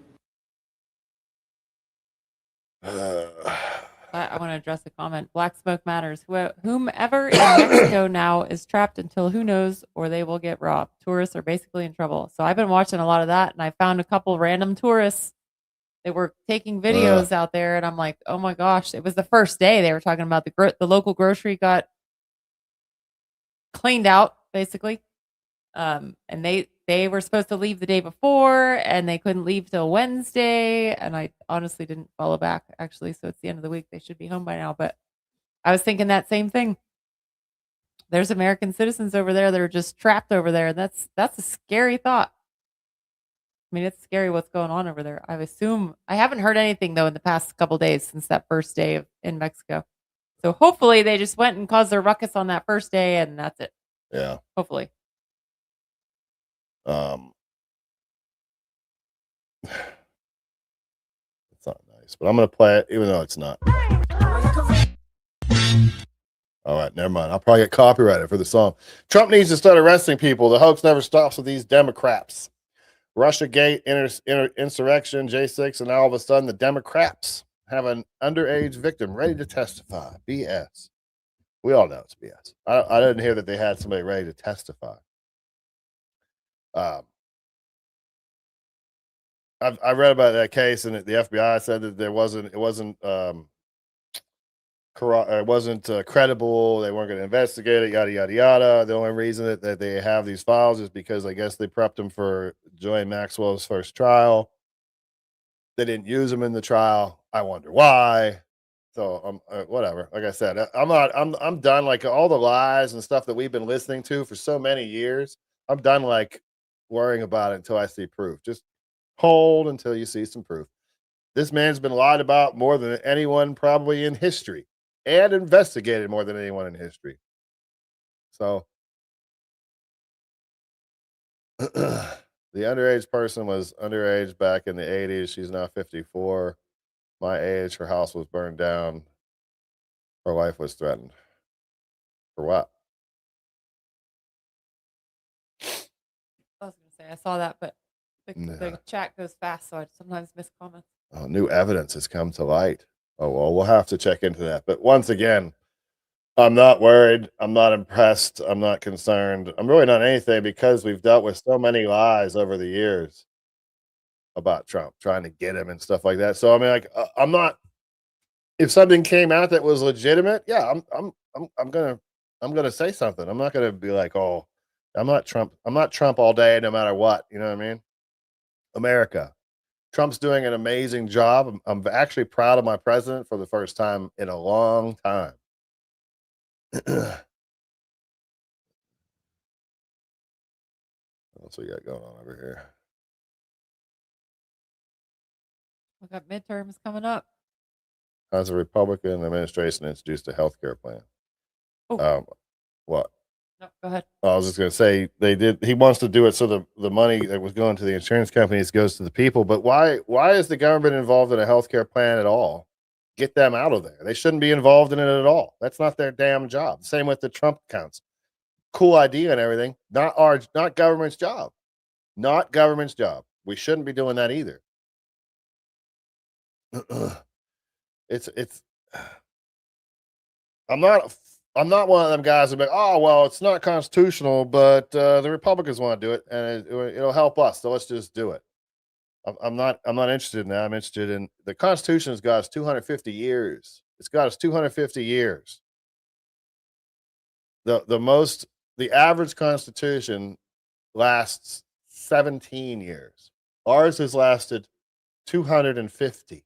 I want to address a comment. Black smoke matters. Whomever in Mexico now is trapped until who knows, or they will get robbed. Tourists are basically in trouble. So I've been watching a lot of that, and I found a couple random tourists that were taking videos out there, and I'm like, oh my gosh! It was the first day they were talking about the local grocery got cleaned out, basically, and they were supposed to leave the day before, and they couldn't leave till Wednesday. And I honestly didn't follow back, actually. So it's the end of the week. They should be home by now. But I was thinking that same thing. There's American citizens over there that are just trapped over there. That's a scary thought. I mean, it's scary what's going on over there. I assume I haven't heard anything, though, in the past couple days since that first day in Mexico. So hopefully they just went and caused their ruckus on that first day, and that's it. Yeah. Hopefully. It's not nice, but I'm going to play it even though it's not. All right, never mind. I'll probably get copyrighted for the song. Trump needs to start arresting people. The hoax never stops with these Democrats. Russiagate, insurrection, J6, and now all of a sudden the Democrats have an underage victim ready to testify. BS. We all know it's BS. I didn't hear that they had somebody ready to testify. I read about that case, and the FBI said that it wasn't credible. They weren't going to investigate it. Yada yada yada. The only reason that they have these files is because I guess they prepped him for Joanne Maxwell's first trial. They didn't use him in the trial. I wonder why. So whatever. Like I said, I'm done. Like all the lies and stuff that we've been listening to for so many years, I'm done like worrying about it until I see proof. Just hold until you see some proof. This man's been lied about more than anyone probably in history, and investigated more than anyone in history. So the underage person was underage back in the 80s. She's now 54. My age, her house was burned down. Her life was threatened. For what? I was going to say, I saw that, but the chat goes fast, so I sometimes miss comments. New evidence has come to light. Oh, well, we'll have to check into that. But once again, I'm not worried. I'm not impressed. I'm not concerned. I'm really not anything because we've dealt with so many lies over the years about Trump, trying to get him and stuff like that. So I mean, like, I'm not. If something came out that was legitimate, yeah, I'm gonna say something. I'm not gonna be like, oh, I'm not Trump. I'm not Trump all day, no matter what. You know what I mean? America. Trump's doing an amazing job. I'm actually proud of my president for the first time in a long time. What else we got going on over here? We got midterms coming up. Has a Republican administration introduced a health care plan? What? No, go ahead. I was just going to say they did. He wants to do it so the money that was going to the insurance companies goes to the people. But why is the government involved in a health care plan at all? Get them out of there. They shouldn't be involved in it at all. That's not their damn job. Same with the Trump accounts. Cool idea and everything. Not government's job. Not government's job. We shouldn't be doing that either. It's I'm not one of them guys that be, oh well, it's not constitutional, but the Republicans want to do it, and it'll help us, so let's just do it. I'm not interested in that. I'm interested in the Constitution. Has got us 250 years. It's got us 250 years. The average Constitution lasts 17 years. Ours has lasted 250.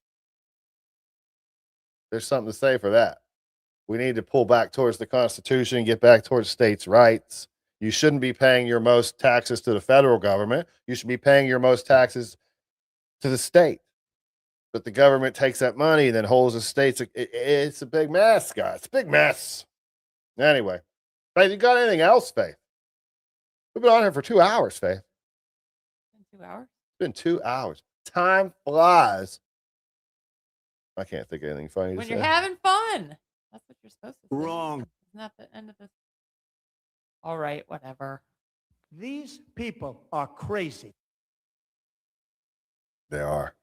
There's something to say for that. We need to pull back towards the Constitution, get back towards states' rights. You shouldn't be paying your most taxes to the federal government. You should be paying your most taxes to the state. But the government takes that money and then holds the states. It's a big mess, guys. It's a big mess. Anyway, Faith, you got anything else, Faith? We've been on here for 2 hours, Faith. 2 hours? It's been 2 hours. Time flies. I can't think of anything funny When to you're say. having fun. That's what you're supposed to say. Wrong. Isn't that the end of this? All right, whatever. These people are crazy. They are.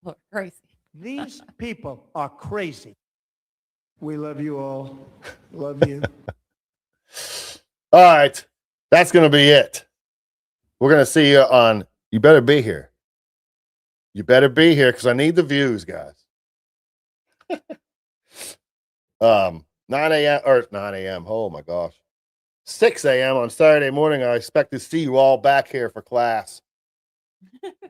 Look, crazy. These people are crazy. We love you all. Love you. All right. That's going to be it. We're going to see you on, you better be here. You better be here because I need the views, guys. 9 a.m. Oh my gosh. 6 a.m. on Saturday morning. I expect to see you all back here for class.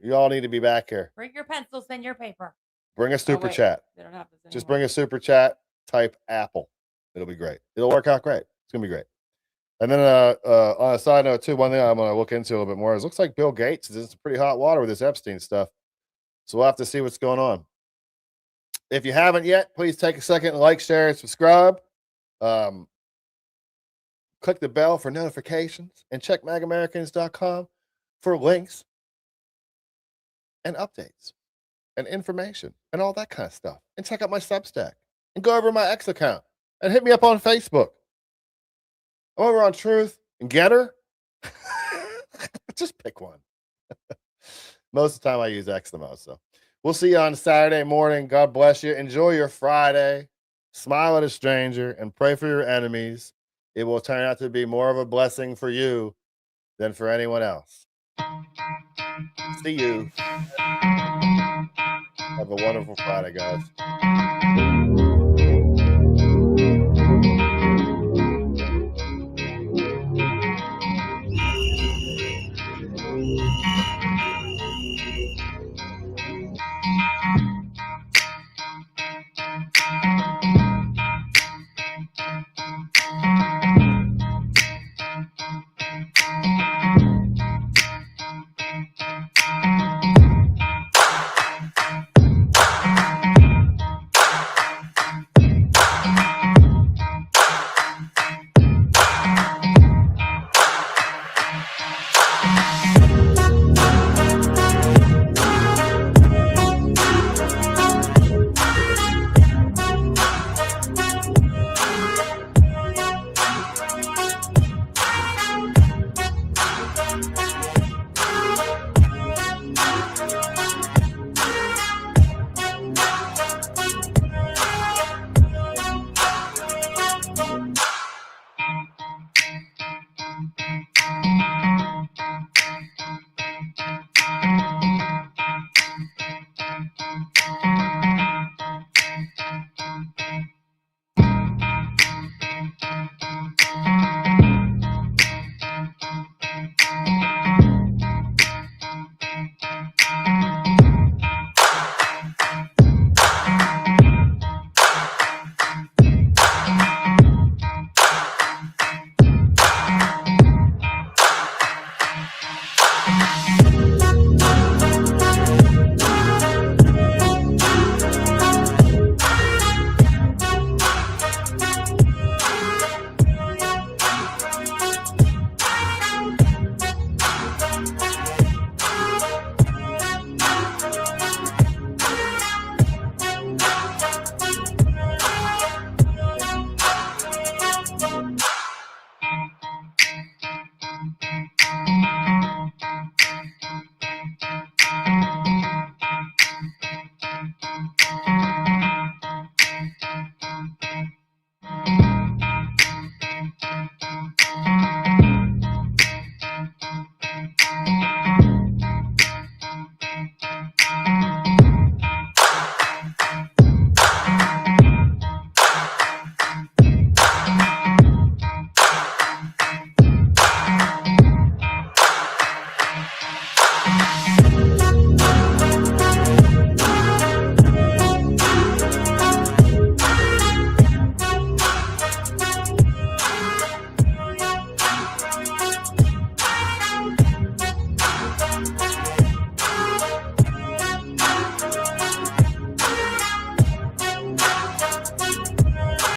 You all need to be back here. Bring your pencils and your paper. Bring a super wait. chat. They don't have this Just anymore. bring a super chat. Type Apple. It'll be great. It'll work out great. It's gonna be great. And then on a side note too, one thing I'm gonna look into a little bit more is looks like Bill Gates is in some pretty hot water with this Epstein stuff. So we'll have to see what's going on. If you haven't yet, please take a second and like, share, and subscribe. Click the bell for notifications and check MagAmericans.com for links and updates and information and all that kind of stuff. And check out my Substack and go over to my X account and hit me up on Facebook. I'm over on Truth and Getter. Just pick one. Most of the time I use X the most. So we'll see you on Saturday morning. God bless you. Enjoy your Friday. Smile at a stranger and pray for your enemies. It will turn out to be more of a blessing for you than for anyone else. See you. Have a wonderful Friday, guys.